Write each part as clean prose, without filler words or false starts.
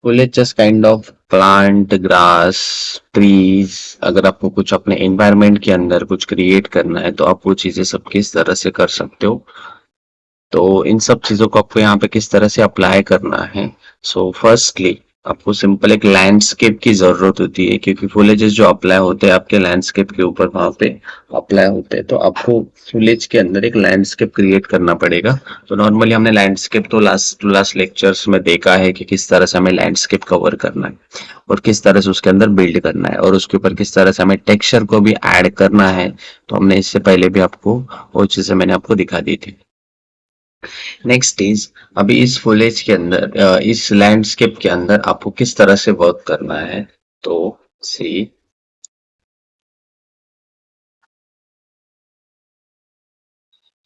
फुलेज just kind of plant, grass, trees. अगर आपको कुछ अपने एनवायरनमेंट के अंदर कुछ क्रिएट करना है तो आप वो चीजें सब किस तरह से कर सकते हो। तो इन सब चीजों को आपको यहाँ पे किस तरह से अप्लाई करना है। सो फर्स्टली आपको सिंपल एक लैंडस्केप की जरूरत होती है, क्योंकि फुलेजेस जो अप्लाई होते हैं आपके लैंडस्केप के ऊपर वहां पे अप्लाई होते हैं, तो आपको फुलेज के अंदर एक लैंडस्केप क्रिएट करना पड़ेगा। तो नॉर्मली हमने लैंडस्केप तो लास्ट टू लास्ट लेक्चर्स में देखा है कि किस तरह से हमें लैंडस्केप कवर करना है और किस तरह से उसके अंदर बिल्ड करना है और उसके ऊपर किस तरह से हमें टेक्सचर को भी ऐड करना है। तो हमने इससे पहले भी आपको वो चीजें मैंने आपको दिखा दी थी। नेक्स्ट इज, अभी इस फुलेज के अंदर इस लैंडस्केप के अंदर आपको किस तरह से वर्क करना है। तो सी,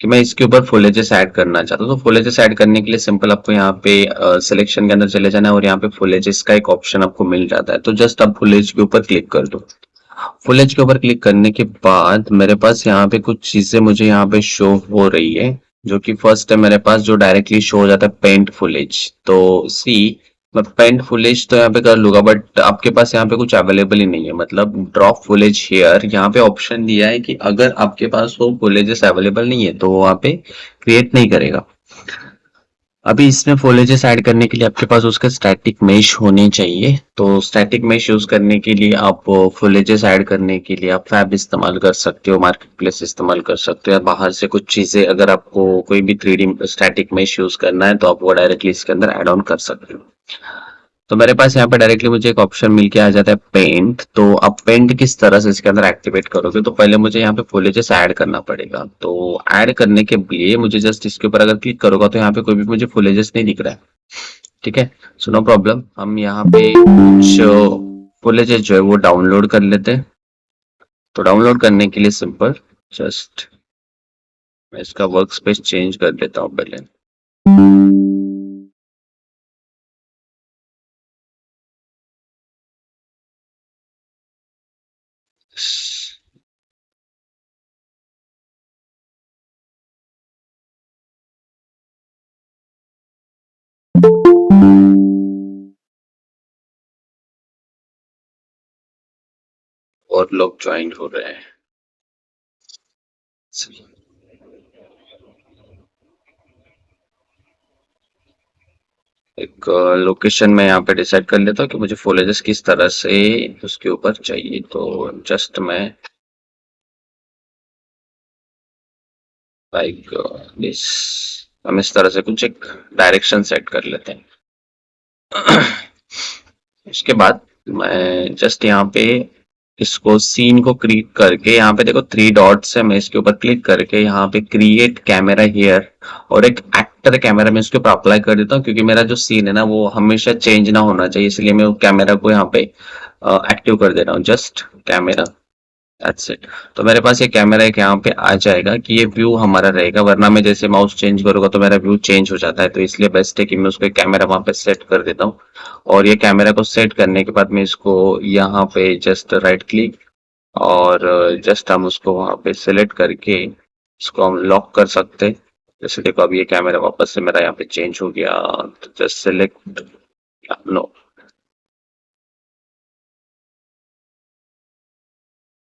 कि मैं इसके ऊपर फुलेजेस ऐड करना चाहता हूँ, तो फुलेजेस ऐड करने के लिए सिंपल आपको यहाँ पे सिलेक्शन के अंदर चले जाना है और यहाँ पे फुलेजेस का एक ऑप्शन आपको मिल जाता है, तो जस्ट आप फुलेज के ऊपर क्लिक कर दो। फुलेज के ऊपर क्लिक करने के बाद मेरे पास यहाँ पे कुछ चीजें मुझे यहाँ पे शो हो रही है, जो कि फर्स्ट है मेरे पास जो डायरेक्टली शो हो जाता है पेंट फुलेज। तो सी, मैं पेंट फुलेज तो यहाँ पे कर लूंगा, बट आपके पास यहाँ पे कुछ अवेलेबल ही नहीं है, मतलब ड्रॉप फुलेज हेयर यहाँ पे ऑप्शन दिया है कि अगर आपके पास वो फुलेजेस अवेलेबल नहीं है तो वो वहाँ पे क्रिएट नहीं करेगा। अभी इसमें फॉलेजेस ऐड करने के लिए आपके पास उसका स्टैटिक मेश होने चाहिए, तो स्टैटिक मेश यूज करने के लिए आप फॉलेजेस ऐड करने के लिए आप फैब इस्तेमाल कर सकते हो, मार्केट प्लेस इस्तेमाल कर सकते हो, या बाहर से कुछ चीजें अगर आपको कोई भी 3D स्टैटिक मेश यूज करना है तो आप वो डायरेक्टली इसके अंदर ऐड ऑन कर सकते हो। तो मेरे पास यहाँ पे डायरेक्टली मुझे एक ऑप्शन मिल के आ जाता है पेंट। तो आप पेंट किस तरह से इसके अंदर एक्टिवेट करोगे, तो पहले मुझे यहाँ पे फुलेजेस ऐड करना पड़ेगा। तो ऐड करने के लिए मुझे जस्ट इसके ऊपर अगर क्लिक करूंगा तो यहाँ पे कोई भी मुझे फुलेजेस नहीं दिख रहा है। ठीक है, सो नो प्रॉब्लम, हम यहाँ पे कुछ फुलेजेस जो है वो डाउनलोड कर लेते हैं। तो डाउनलोड करने के लिए सिंपल जस्ट मैं इसका वर्क स्पेस चेंज कर देता हूँ पहले। और लोग ज्वाइन हो रहे हैं। एक लोकेशन में यहाँ पे डिसाइड कर लेता हूँ कि मुझे फॉलोजर्स किस तरह से उसके ऊपर चाहिए, तो जस्ट मैं लाइक दिस, हम इस तरह से कुछ एक डायरेक्शन सेट कर लेते हैं। उसके बाद मैं जस्ट यहाँ पे इसको सीन को क्लिक करके यहाँ पे देखो 3 डॉट्स है, मैं इसके ऊपर क्लिक करके यहाँ पे क्रिएट कैमरा हियर और एक एक्टर कैमरा में इसके ऊपर अप्लाई कर देता हूँ, क्योंकि मेरा जो सीन है ना वो हमेशा चेंज ना होना चाहिए, इसलिए मैं कैमरा को यहाँ पे एक्टिव कर दे रहा हूँ, जस्ट कैमरा, दैट्स इट। तो मेरे पास ये कैमरा एक यहाँ पे आ जाएगा कि ये व्यू हमारा रहेगा, वरना मैं जैसे माउस चेंज करूंगा तो मेरा व्यू चेंज हो जाता है, तो इसलिए बेस्ट है कि मैं उसको कैमरा वहां पे सेट कर देता हूँ। और ये कैमरा को सेट करने के बाद मैं इसको यहाँ पे जस्ट राइट क्लिक और जस्ट हम उसको वहां पे सिलेक्ट करके इसको हम लॉक कर सकते हैं। जैसे देखो अभी ये कैमरा वापस से मेरा यहाँ पे चेंज हो गया, तो जस्ट सिलेक्ट, नो,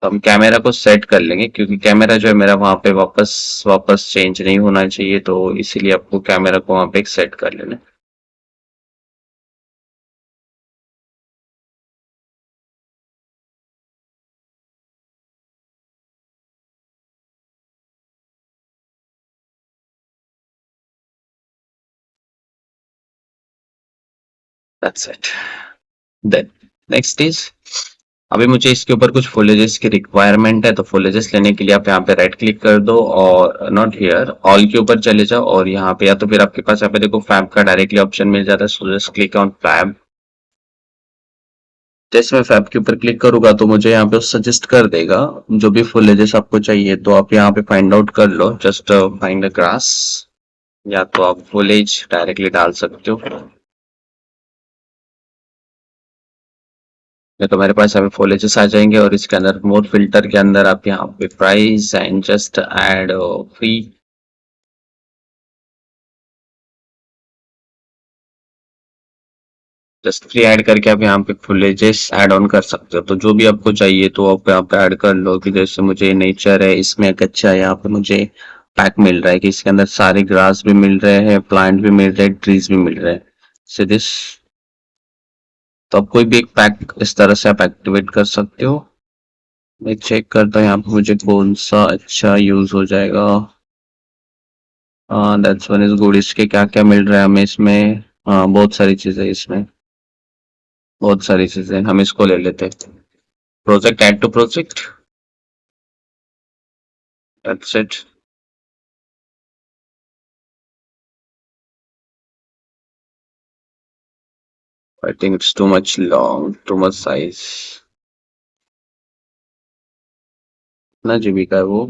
तो हम कैमरा को सेट कर लेंगे, क्योंकि कैमरा जो है मेरा वहां पे वापस वापस चेंज नहीं होना चाहिए, तो इसीलिए आपको कैमरा को वहां पे एक सेट कर लेना। That's it. Then next is, अभी मुझे इसके ऊपर कुछ फुलेजेस की रिक्वायरमेंट है, तो फुलेजेस लेने के लिए आप यहाँ पे राइट क्लिक कर दो और नॉट हियर, ऑल के ऊपर चले जाओ और यहाँ पे या तो फिर आपके पास यहाँ पे देखो फैब का डायरेक्टली ऑप्शन मिल जाता है, so just click on fab. जैसे मैं फैब के ऊपर क्लिक करूंगा तो मुझे यहाँ पे सजेस्ट कर देगा जो भी फुलेजेस आपको चाहिए, तो आप यहाँ पे फाइंड आउट कर लो, जस्ट फाइंड अ ग्रास, या तो आप फुलेज डायरेक्टली डाल सकते हो। या तो मेरे पास यहाँ पे फुलेजेस आ जाएंगे और इसके अंदर मोर फिल्टर के अंदर आप यहाँ पे price and just ad free, just free add करके आप यहाँ पे फुलेजेस ऐड ऑन कर सकते हो। तो जो भी आपको चाहिए तो आप यहाँ पे ऐड कर लो, कि जैसे मुझे नेचर है इसमें एक अच्छा है, यहाँ पे मुझे पैक मिल रहा है कि इसके अंदर सारे ग्रास भी मिल रहे हैं, प्लांट भी मिल रहे हैं, ट्रीज भी मिल रहे हैं। से दिस, तो आप कोई भी एक पैक इस तरह से आप एक्टिवेट कर सकते हो। मैं चेक करता हूँ यहाँ पे मुझे कौन सा अच्छा यूज हो जाएगा। हाँ, दैट्स वन इज गुड। इसके क्या क्या मिल रहा है हमें इसमें? हाँ, बहुत सारी चीजें इसमें, बहुत सारी चीजें। हम इसको ले लेते हैं, project, add to project, that's it. I think it's too much long, too much size. कितना जीबी का है वो?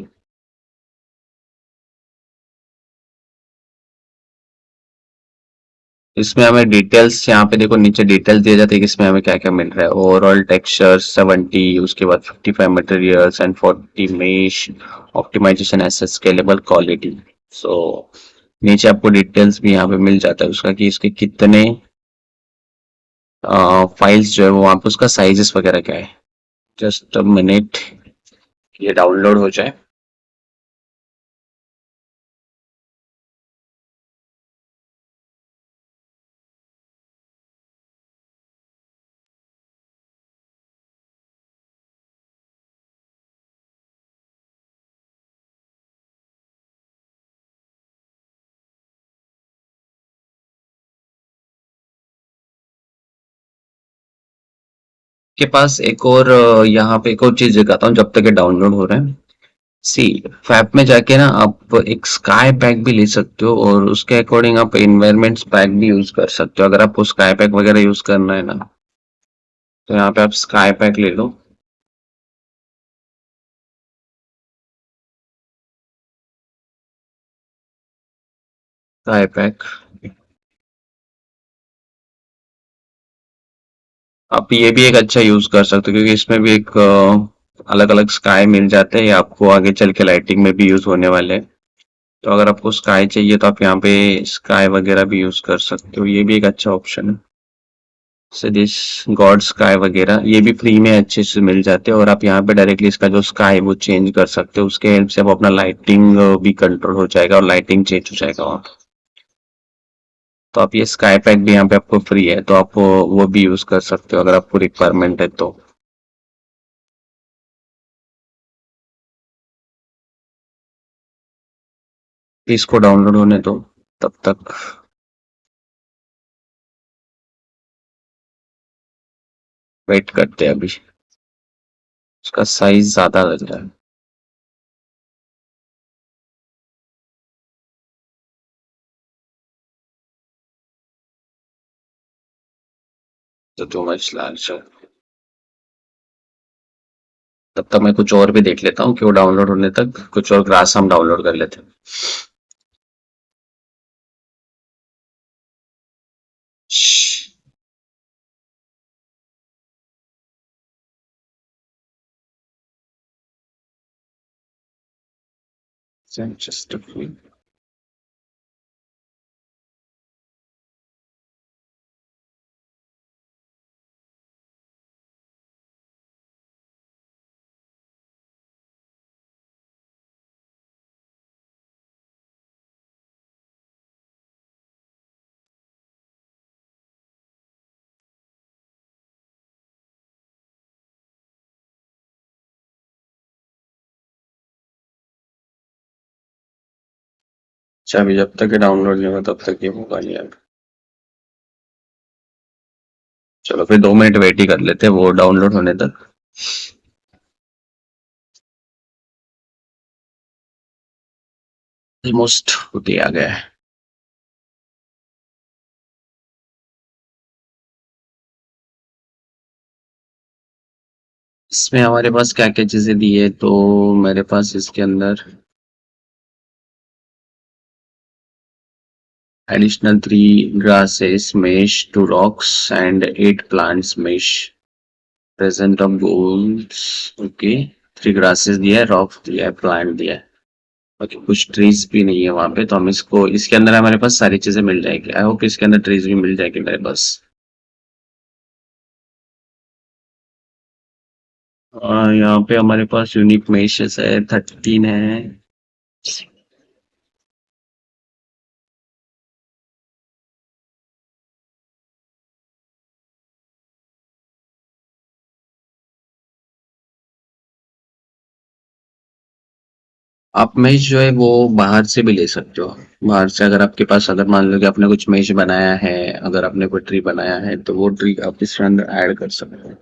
इसमें हमें डिटेल्स, यहाँ पे देखो नीचे डिटेल्स दिए जाते हैं कि इसमें हमें क्या क्या मिल रहा है। ओवरऑल टेक्सचर 70, उसके बाद 55 materials and 40 mesh, optimization as scalable quality. So नीचे आपको डिटेल्स भी यहाँ पे मिल जाता है उसका, कि इसके कितने फाइल्स जो है वो वहाँ पे उसका साइजेस वगैरह क्या है। जस्ट अ मिनट, ये डाउनलोड हो जाए। के पास एक और यहाँ पे एक और चीज दिखाता हूँ जब तक ये डाउनलोड हो रहा है। सी, फैप में जाके ना आप एक स्काई पैक भी ले सकते हो, और उसके अकॉर्डिंग आप एनवायरमेंट्स पैक भी यूज कर सकते हो। अगर आपको स्काई पैक वगैरह यूज करना है ना, तो यहाँ पे आप स्काई पैक ले लो। स्काई पैक आप ये भी एक अच्छा यूज कर सकते हो, क्योंकि इसमें भी एक अलग अलग स्काई मिल जाते हैं, ये आपको आगे चल के लाइटिंग में भी यूज होने वाले हैं। तो अगर आपको स्काई चाहिए तो आप यहाँ पे स्काई वगैरह भी यूज कर सकते हो, ये भी एक अच्छा ऑप्शन है। दिस गॉड स्काई वगैरह ये भी फ्री में अच्छे से मिल जाते हैं, और आप यहाँ पे डायरेक्टली इसका जो स्काई वो चेंज कर सकते हो। उसके हेल्प से आप अपना लाइटिंग भी कंट्रोल हो जाएगा, और लाइटिंग चेंज हो जाएगा वहाँ पे। तो आप ये स्काई पैक भी यहाँ पे आपको फ्री है, तो आप वो भी यूज कर सकते हो अगर आपको रिक्वायरमेंट है तो। इसको डाउनलोड होने दो तब तक। वेट करते हैं अभी, उसका साइज ज्यादा लग रहा है। तो टू मच लार्ज। तब तक मैं कुछ और भी देख लेता हूँ कि वो डाउनलोड होने तक कुछ और ग्रास हम डाउनलोड कर लेते हैं। जस्ट अच्छा, अभी जब तक ये डाउनलोड नहीं होगा तब तक ये होगा नहीं यार। चलो फिर 2 मिनट वेट ही कर लेते हैं वो डाउनलोड होने तक। ऑलमोस्ट होते आ गया है। इसमें हमारे पास क्या क्या चीजें दी है, तो मेरे पास इसके अंदर additional 3 grasses mesh, 2 rocks and 8 plants mesh, present of goals। Okay, 3 grasses दिया है, रॉक दिया है, प्लांट दिया है। बाकी कुछ ट्रीज भी नहीं है वहां पे, तो हम इसको, इसके अंदर हमारे पास सारी चीजें मिल जाएगी। आई होप इसके अंदर ट्रीज भी मिल जाएगी मेरे पास। यहाँ पे हमारे पास यूनिक मेशेस है 13 है। आप मेश जो है वो बाहर से भी ले सकते हो। बाहर से अगर आपके पास, अगर मान लो कि आपने कुछ मेश बनाया है, अगर आपने कोई ट्री बनाया है तो वो ट्री आप इसके अंदर ऐड कर सकते हो।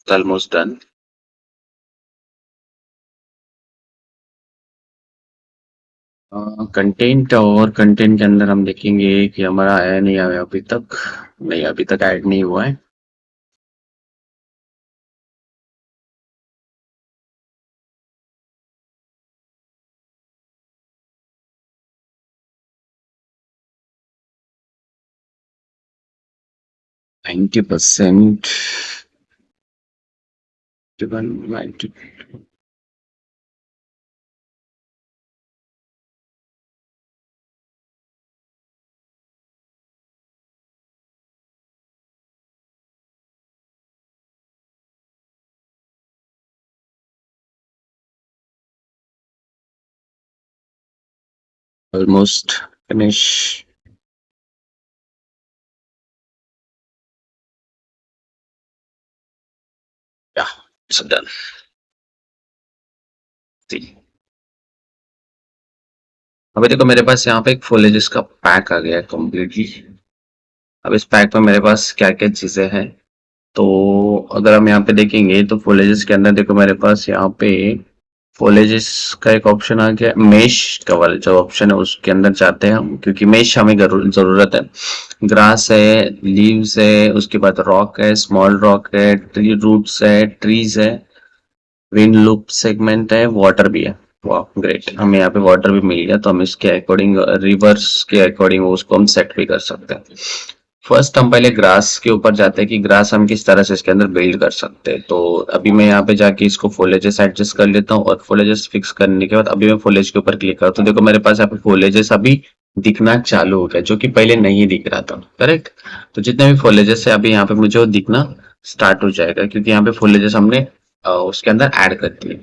Almost done. कंटेंट, और कंटेंट के अंदर हम देखेंगे कि हमारा आया नहीं आया अभी तक। नहीं, अभी तक ऐड नहीं हुआ है। Ninety percent. Almost finish. या, डन। अभी देखो मेरे पास यहाँ पे एक फुलेजेस का पैक आ गया है कम्प्लीटली। अब इस पैक में मेरे पास क्या क्या चीजें हैं, तो अगर हम यहाँ पे देखेंगे तो फुलेजेस के अंदर देखो मेरे पास यहाँ पे फुलेजेस का एक ऑप्शन आ गया। मेश का वाला जो ऑप्शन है उसके अंदर जाते हैं हम, क्योंकि मेश हमें जरूरत है। ग्रास है, लीव्स है, उसके बाद रॉक है, स्मॉल रॉक है, ट्री रूट्स है, ट्रीज है, विंड लूप सेगमेंट है, वाटर भी है। वाह ग्रेट, हमें यहाँ पे वाटर भी मिल गया, तो हम इसके अकॉर्डिंग, रिवर्स के अकॉर्डिंग उसको हम सेट भी कर सकते हैं। फर्स्ट हम पहले ग्रास के ऊपर जाते हैं कि ग्रास हम किस तरह से इसके अंदर बिल्ड कर सकते हैं। तो अभी मैं यहाँ पे जाके इसको फोलेजेस एडजस्ट कर लेता हूँ, और फोलेजेस फिक्स करने के बाद अभी मैं फोलेज के ऊपर क्लिक करता हूँ, तो देखो मेरे पास यहाँ पे फोलेजेस अभी दिखना चालू हो गया, जो कि पहले नहीं दिख रहा था। करेक्ट। तो जितने भी फोलेजेस है अभी यहाँ पे मुझे वो दिखना स्टार्ट हो जाएगा, क्योंकि यहाँ पे फोलेजेस हमने उसके अंदर ऐड कर दिए।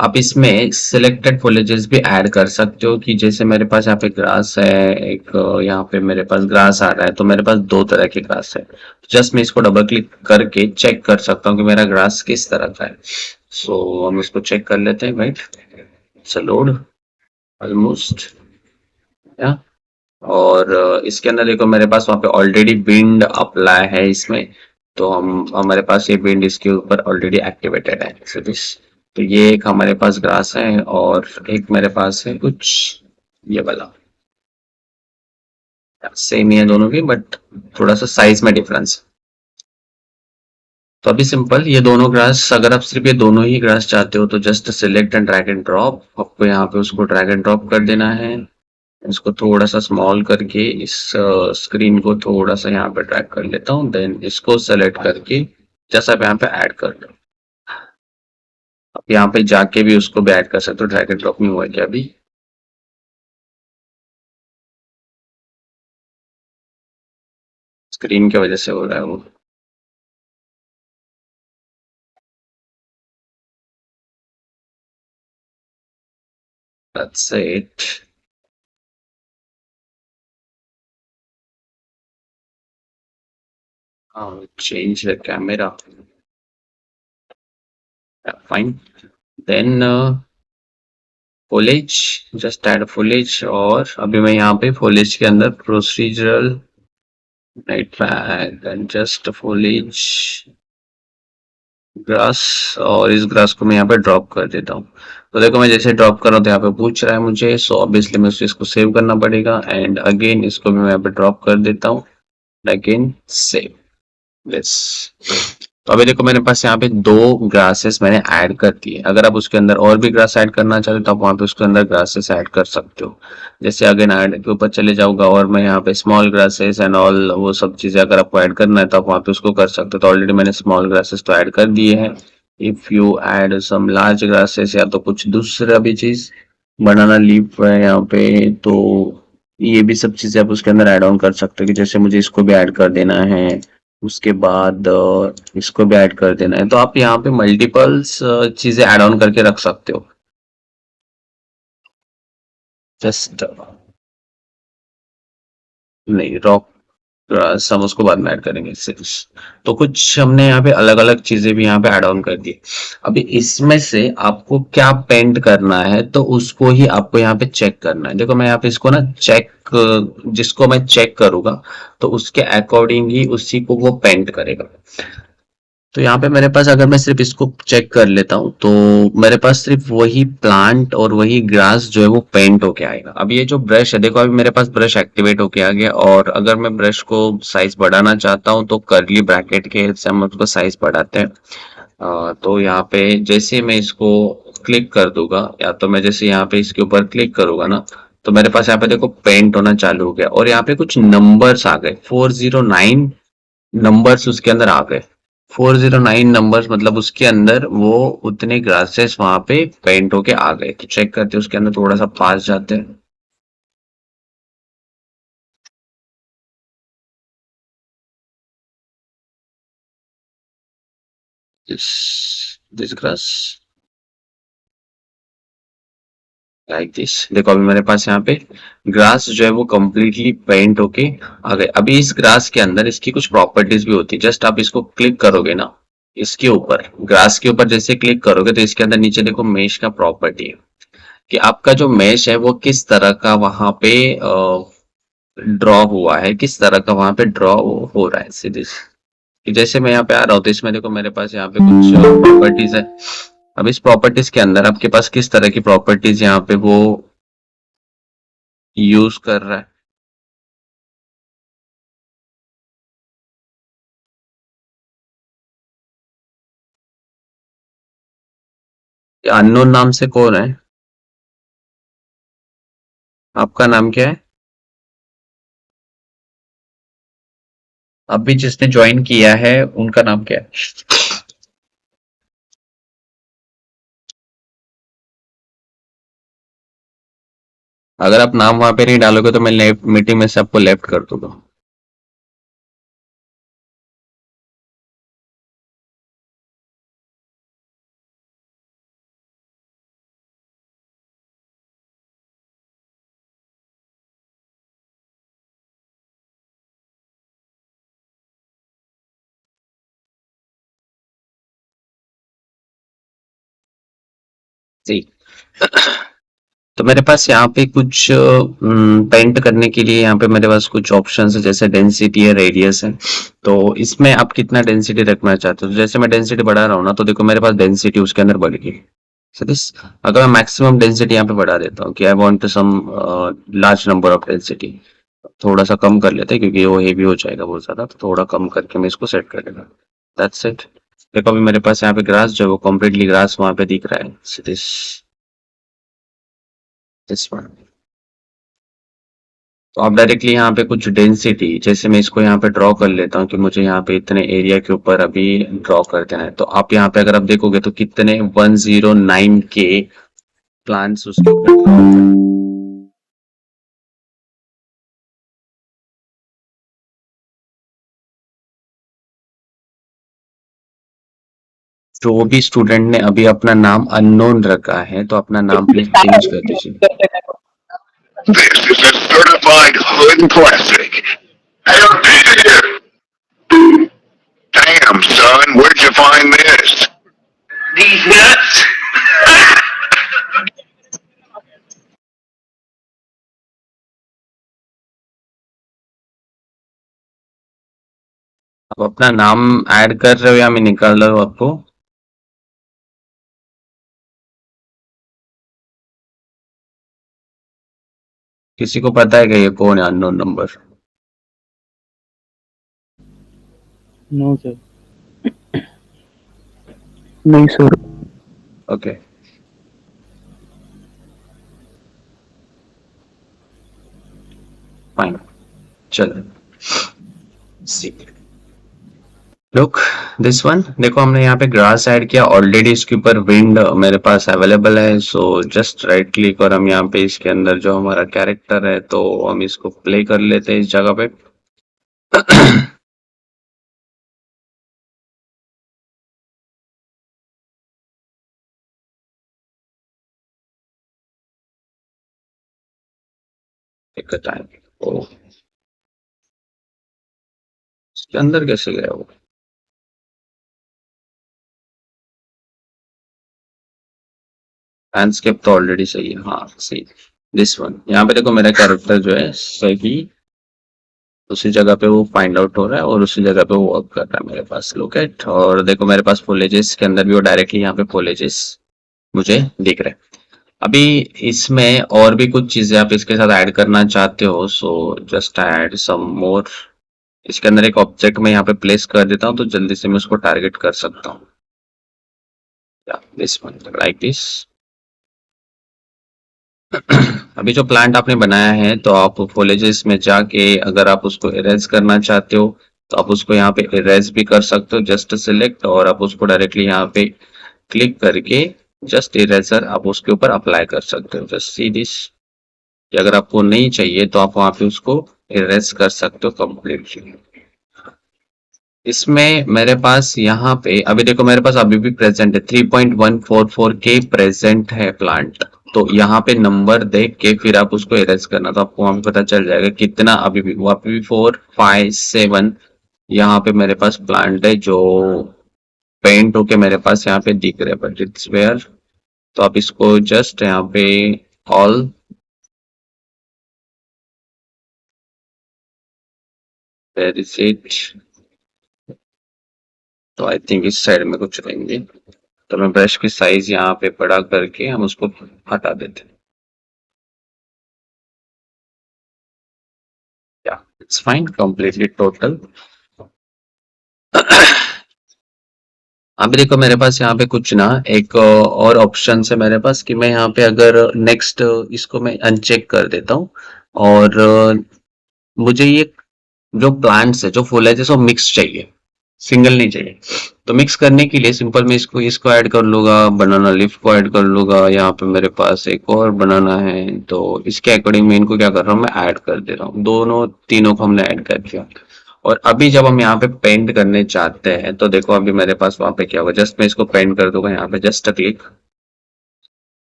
आप इसमें सिलेक्टेड फॉलेजेस भी ऐड कर सकते हो, कि जैसे मेरे पास यहाँ पे ग्रास है, एक यहाँ पे मेरे पास ग्रास आ रहा है, तो मेरे पास दो तरह के ग्रास है। जस्ट मैं इसको डबल क्लिक करके चेक कर सकता हूँ कि मेरा ग्रास किस तरह का है। सो हम इसको चेक कर लेते हैं, राइट। लोड ऑलमोस्ट, या। और इसके अंदर देखो मेरे पास वहाँ पे ऑलरेडी बिंड अप्लाई है इसमें, तो हम, हमारे पास ये बिंड इसके ऊपर ऑलरेडी एक्टिवेटेड है। So तो ये एक हमारे पास ग्रास है, और एक मेरे पास है कुछ ये वाला। सेम ही है दोनों की, बट थोड़ा सा साइज में डिफरेंस। तो अभी सिंपल ये दोनों ग्रास, अगर आप सिर्फ ये दोनों ही ग्रास चाहते हो तो just select and drag and drop. आपको यहाँ पे उसको ड्रैग एंड ड्रॉप कर देना है। इसको थोड़ा सा स्मॉल करके इस स्क्रीन को थोड़ा सा यहाँ पे ड्रैग कर लेता हूँ, देन इसको सेलेक्ट करके जैसा आप यहाँ पे ऐड कर लो। आप यहाँ पे जाके भी उसको भी ऐड कर सकते हो, ड्रैग एंड ड्रॉप नहीं हुआ क्या अभी? स्क्रीन की वजह से हो रहा है वो। That's it. Change the camera. Yeah, fine. Then foliage, just add foliage, और अभी मैं यहाँ पे foliage के अंदर procedural right drag and just foliage grass, और इस ग्रास को मैं यहाँ पे ड्रॉप कर देता हूँ। तो देखो मैं जैसे ड्रॉप कर रहा हूँ तो यहाँ पे पूछ रहा है मुझे, सो ऑब्वियसली मुझे इसको सेव करना पड़ेगा, एंड अगेन इसको भी मैं यहाँ पे ड्रॉप कर देता हूँ, अगेन सेव। यस। तो अभी देखो मेरे पास यहाँ पे दो ग्रासेस मैंने ऐड कर दिए। अगर आप उसके अंदर और भी ग्रास ऐड करना चाहते हो तो आप वहाँ पे उसके अंदर ग्रासेस ऐड कर सकते हो। जैसे अगेन ऐड के ऊपर चले जाऊंगा, और मैं यहाँ पे स्मॉल ग्रासेस एंड ऑल वो सब चीजें अगर आपको ऐड करना है तो आप वहाँ पे उसको कर सकते हो। तो ऑलरेडी मैंने स्मॉल ग्रासेस तो ऐड कर दिए हैं। If you add some large grasses या तो कुछ दूसरा भी चीज, बनाना लीफ है यहाँ पे, तो ये भी सब चीजें आप उसके अंदर ऐड ऑन कर सकते हो कि जैसे मुझे इसको भी ऐड कर देना है, उसके बाद इसको भी ऐड कर देना है, तो आप यहाँ पे मल्टीपल्स चीजें ऐड ऑन करके रख सकते हो। जस्ट नहीं, रॉक हम उसको बाद में ऐड करेंगे सिर्फ। तो कुछ हमने यहाँ पे अलग अलग चीजें भी यहाँ पे ऐड ऑन कर दी। अभी इसमें से आपको क्या पेंट करना है तो उसको ही आपको यहाँ पे चेक करना है। देखो मैं यहाँ पे इसको ना चेक, जिसको मैं चेक करूंगा तो उसके अकॉर्डिंग ही उसी को वो पेंट करेगा। तो यहाँ पे मेरे पास अगर मैं सिर्फ इसको चेक कर लेता हूँ तो मेरे पास सिर्फ वही प्लांट और वही ग्रास जो है वो पेंट होके आएगा। अब ये जो ब्रश है, देखो अभी मेरे पास ब्रश एक्टिवेट होके आ गया, और अगर मैं ब्रश को साइज बढ़ाना चाहता हूँ तो कर्ली ब्रैकेट के हेल्प से हम उसको साइज बढ़ाते हैं। तो यहाँ पे जैसे मैं इसको क्लिक कर दूंगा, या तो मैं जैसे यहाँ पे इसके ऊपर क्लिक करूंगा ना, तो मेरे पास यहाँ पे देखो पेंट होना चालू हो गया, और यहाँ पे कुछ नंबर्स आ गए, 409 नंबर्स उसके अंदर आ गए। 409 नंबर्स मतलब उसके अंदर वो उतने ग्रासेस वहां पे पेंट होके आ गए। तो चेक करते हैं उसके अंदर, थोड़ा सा पास जाते हैं। This grass like this. देखो अभी मेरे पास यहाँ पे ग्रास जो है वो कंप्लीटली पेंट होके आ गए। अभी इस ग्रास के अंदर इसकी कुछ प्रॉपर्टीज भी होती है। जस्ट आप इसको क्लिक करोगे ना, इसके ऊपर ग्रास के ऊपर जैसे क्लिक करोगे तो इसके अंदर नीचे देखो मेश का प्रॉपर्टी है, कि आपका जो मेश है वो किस तरह का वहां पे ड्रॉ हुआ है, किस तरह का वहां पे ड्रॉ हो रहा है सीधे कि जैसे मैं यहाँ पे आ रहा हूँ तो इसमें देखो मेरे पास यहाँ पे कुछ प्रॉपर्टीज है। अब इस प्रॉपर्टीज के अंदर आपके पास किस तरह की प्रॉपर्टीज यहाँ पे वो यूज कर रहा है। अननोन नाम से कौन है? आपका नाम क्या है? अभी जिसने ज्वाइन किया है उनका नाम क्या है? अगर आप नाम वहां पे नहीं डालोगे तो मैं मीटिंग में से आपको लेफ्ट कर दूंगा। जी। तो मेरे पास यहाँ पे कुछ पेंट करने के लिए यहाँ पे मेरे पास कुछ ऑप्शंस है, जैसे डेंसिटी है, रेडियस है। तो इसमें आप कितना डेंसिटी रखना चाहते हो? तो जैसे मैं डेंसिटी बढ़ा रहा हूँ ना, तो देखो मेरे पास डेंसिटी उसके अंदर बढ़ गई। So this, अगर मैं मैक्सिमम डेंसिटी यहाँ पे बढ़ा देता हूँ कि I want some large number of density, थोड़ा सा कम कर लेते हैं क्योंकि वो हेवी हो जाएगा बहुत ज्यादा, तो थोड़ा कम करके मैं इसको सेट कर लेगा। That's it. देखो अभी मेरे पास यहाँ पे ग्रास जो है वो कम्प्लीटली ग्रास वहां पे दिख रहा है। So this one। तो आप डायरेक्टली यहाँ पे कुछ डेंसिटी, जैसे मैं इसको यहाँ पे ड्रॉ कर लेता हूँ कि मुझे यहाँ पे इतने एरिया के ऊपर अभी ड्रॉ कर देना है, तो आप यहाँ पे अगर आप देखोगे तो कितने 109 के प्लांट्स उसके ऊपर ड्रॉ कर। जो भी स्टूडेंट ने अभी अपना नाम अननोन रखा है तो अपना नाम प्लीज चेंज कर दीजिए। This is a certified hood classic. Hey, here. Damn, son, where'd you find this? These nuts? आप अपना नाम ऐड कर रहे हो या मैं निकाल रहा हूँ आपको? किसी को पता है कि ये कौन है अननोन नंबर? No sir. नहीं सर। Okay, fine. चलो सी, लुक, दिस वन देखो हमने यहाँ पे ग्रास ऐड किया ऑलरेडी इसके ऊपर विंड मेरे पास अवेलेबल है सो जस्ट राइट क्लिक और हम यहाँ पे इसके अंदर जो हमारा कैरेक्टर है तो हम इसको प्ले कर लेते हैं इस जगह पे एक टाइम ओ इसके अंदर कैसे गया वो लैंडस्केप तो ऑलरेडी सही है हाँ सही दिस वन यहाँ पे देखो मेरा कैरेक्टर जो है सही उसी जगह पे वो फाइंड आउट हो रहा है और उसी जगह पे वो वर्क कर रहा है मेरे पास लुक एट और देखो मेरे पास फुलेजेस के अंदर भी वो डायरेक्टली यहाँ पे फुलेजेस मुझे दिख रहे हैं अभी इसमें और भी कुछ चीजें आप इसके साथ ऐड करना चाहते हो सो जस्ट ऐड सम मोर इसके अंदर एक ऑब्जेक्ट मैं यहाँ पे प्लेस कर देता हूँ तो जल्दी से मैं उसको टारगेट कर सकता हूँ दिस वन लाइक दिस अभी जो प्लांट आपने बनाया है तो आप फोलेजेस में जाके अगर आप उसको इरेज करना चाहते हो तो आप उसको यहाँ पे इरेज भी कर सकते हो जस्ट सिलेक्ट और आप उसको डायरेक्टली यहाँ पे क्लिक करके जस्ट इरेजर आप उसके ऊपर अप्लाई कर सकते हो जस्ट सी दिस कि अगर आपको नहीं चाहिए तो आप वहां पे उसको इरेज कर सकते हो कंप्लीटली इसमें मेरे पास यहाँ पे अभी देखो मेरे पास अभी भी प्रेजेंट है 3.144 के प्रेजेंट है प्लांट तो यहाँ पे नंबर देख के फिर आप उसको इरेज करना तो आपको वहां पे पता चल जाएगा कितना अभी भी वो अभी भी 4 5 7 यहाँ पे मेरे पास प्लांट है जो पेंट होके मेरे पास यहाँ पे दिख रहे हैं बट इट्स वेयर तो आप इसको जस्ट यहाँ पे ऑल वेयर इज इट तो आई थिंक इस साइड में कुछ रहेंगे तो मैं ब्रश की साइज यहाँ पे बड़ा करके हम उसको हटा देते हैं या इट्स फाइन कंप्लीटली टोटल अभी देखो मेरे पास यहाँ पे कुछ ना एक और ऑप्शन है मेरे पास कि मैं यहाँ पे अगर नेक्स्ट इसको मैं अनचेक कर देता हूँ और मुझे ये जो प्लांट्स है जो फुल है जैसे मिक्स चाहिए सिंगल नहीं चाहिए तो मिक्स करने के लिए सिंपल मैं इसको इसको ऐड कर लूंगा बनाना लीफ को ऐड कर लूंगा यहाँ पे मेरे पास एक और बनाना है तो इसके अकॉर्डिंग मैं इनको क्या कर रहा हूँ मैं ऐड कर दे रहा हूँ दोनों तीनों को हमने ऐड कर दिया और अभी जब हम यहाँ पे पेंट करने चाहते हैं तो देखो अभी मेरे पास वहां पे क्या होगा जस्ट मैं इसको पेंट कर दूंगा यहाँ पे जस्ट क्लिक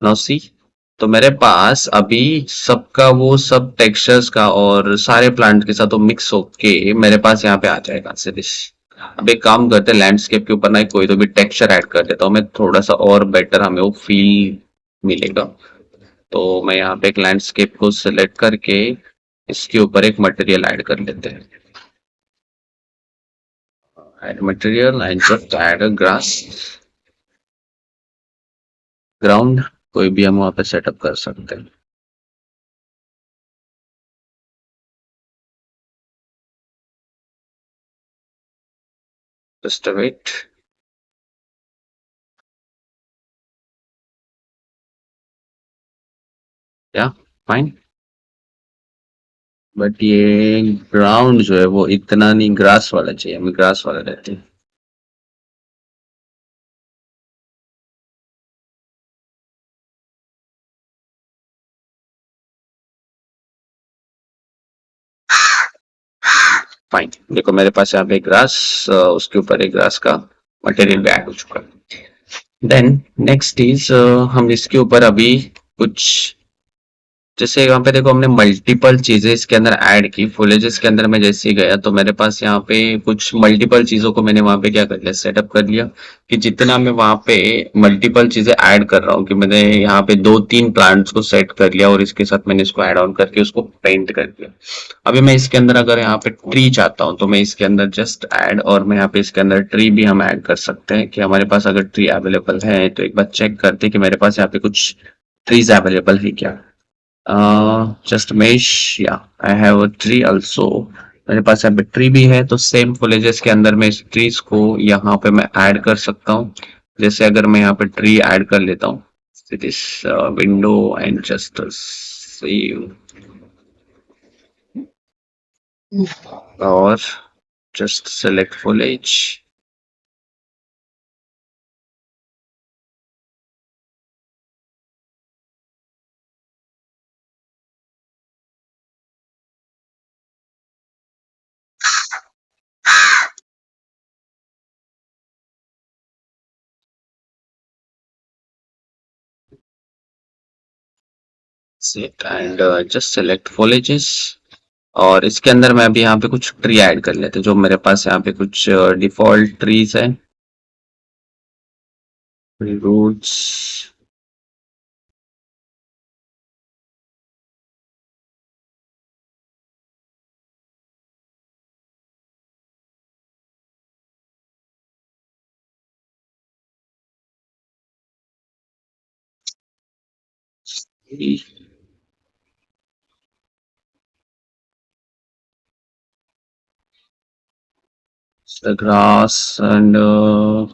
नाउ सी तो मेरे पास अभी सबका वो सब टेक्सचर्स का और सारे प्लांट के साथ वो मिक्स होके मेरे पास यहाँ पे आ जाएगा सिर्फ अब एक काम करते हैं लैंडस्केप के ऊपर ना कोई तो भी टेक्सचर ऐड कर देता हूँ मैं थोड़ा सा और बेटर हमें वो फील मिलेगा तो मैं यहाँ पे एक लैंडस्केप को सिलेक्ट करके इसके ऊपर एक मटेरियल ऐड कर लेते हैं add material and just add a grass ground कोई भी हम वहाँ पे सेटअप कर सकते हैं जस्ट वेट या फाइन बट ये ग्राउंड जो है वो इतना नहीं ग्रास वाला चाहिए हमें ग्रास वाला रहते हैं फाइन देखो मेरे पास यहाँ पे ग्रास उसके ऊपर एक ग्रास का मटेरियल भी ऐड हो चुका है देन नेक्स्ट इज हम इसके ऊपर अभी कुछ जैसे यहाँ पे देखो हमने मल्टीपल चीजें इसके अंदर ऐड की फुलेजेस के अंदर मैं जैसे ही गया तो मेरे पास यहाँ पे कुछ मल्टीपल चीजों को मैंने वहां पे क्या कर लिया सेटअप कर लिया कि जितना मैं वहां पे मल्टीपल चीजें ऐड कर रहा हूँ कि मैंने यहाँ पे 2 3 प्लांट्स को सेट कर लिया और इसके साथ मैंने इसको ऐड ऑन करके उसको पेंट कर दिया अभी मैं इसके अंदर अगर यहाँ पे ट्री चाहता हूँ तो मैं इसके अंदर जस्ट ऐड और मैं यहाँ पे इसके अंदर ट्री भी हम ऐड कर सकते हैं कि हमारे पास अगर ट्री अवेलेबल है तो एक बार चेक करते हैं कि मेरे पास यहाँ पे कुछ ट्रीज अवेलेबल है क्या just mesh yeah I have a tree also मेरे पास यहाँ पे ट्री भी है तो सेम फुलेजेस के अंदर मैं इस ट्रीज को यहाँ पे मैं ऐड कर सकता हूँ जैसे अगर मैं यहाँ पे ट्री ऐड कर लेता हूँ this window and just save और just select foliage and just select foliages और इसके अंदर मैं अभी यहाँ पे कुछ ट्री ऐड कर लेते हैं जो मेरे पास यहाँ पे कुछ डिफॉल्ट ट्रीज है रूट्स ग्रास एंड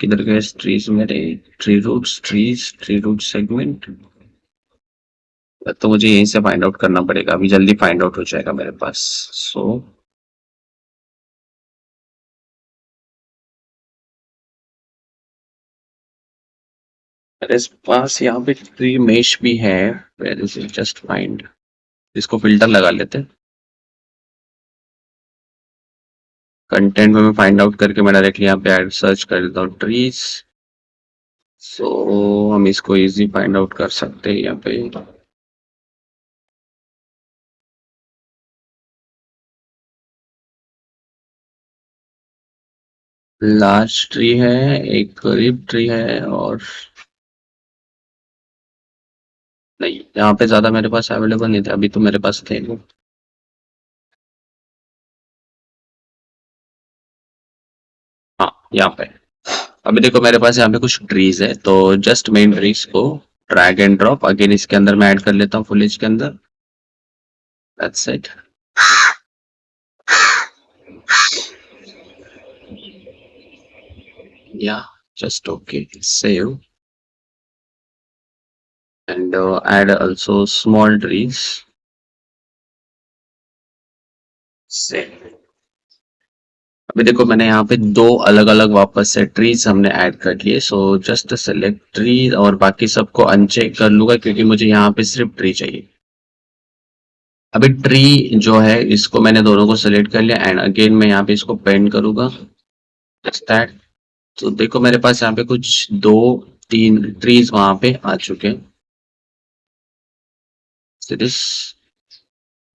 किधर गए ट्रीज मेरे ट्री रूट सेगमेंट तो मुझे यहीं से फाइंड आउट करना पड़ेगा अभी जल्दी फाइंड आउट हो जाएगा मेरे पास सो मेरे पास यहाँ पे ट्री मेश भी है where is it just find इसको फिल्टर लगा लेते हैं कंटेंट में मैं फाइंड आउट करके मैं डायरेक्टली यहाँ पे ऐड सर्च कर देता हूँ ट्रीज सो हम इसको इजी फाइंड आउट कर सकते हैं यहाँ पे लार्ज ट्री है एक करीब ट्री है और नहीं यहाँ पे ज्यादा मेरे पास अवेलेबल नहीं थे अभी तो मेरे पास थे वो हाँ यहाँ पे अभी देखो मेरे पास यहाँ पे कुछ ट्रीज है तो जस्ट मेन ट्रीज को ड्रैग एंड ड्रॉप अगेन इसके अंदर मैं ऐड कर लेता हूँ फुलेज के अंदर दैट्स इट या just okay save and add also small trees save अभी देखो मैंने यहाँ पे दो अलग अलग वापस से ट्रीज हमने ऐड कर लिए सो जस्ट सेलेक्ट ट्री और बाकी सबको अनचेक कर लूंगा क्योंकि मुझे यहाँ पे सिर्फ ट्री चाहिए अभी ट्री जो है इसको मैंने दोनों को सेलेक्ट कर लिया एंड अगेन मैं यहाँ पे इसको पेंट करूंगा जस्ट दैट तो देखो मेरे पास यहाँ पे कुछ दो तीन ट्रीज वहां पे आ चुके हैं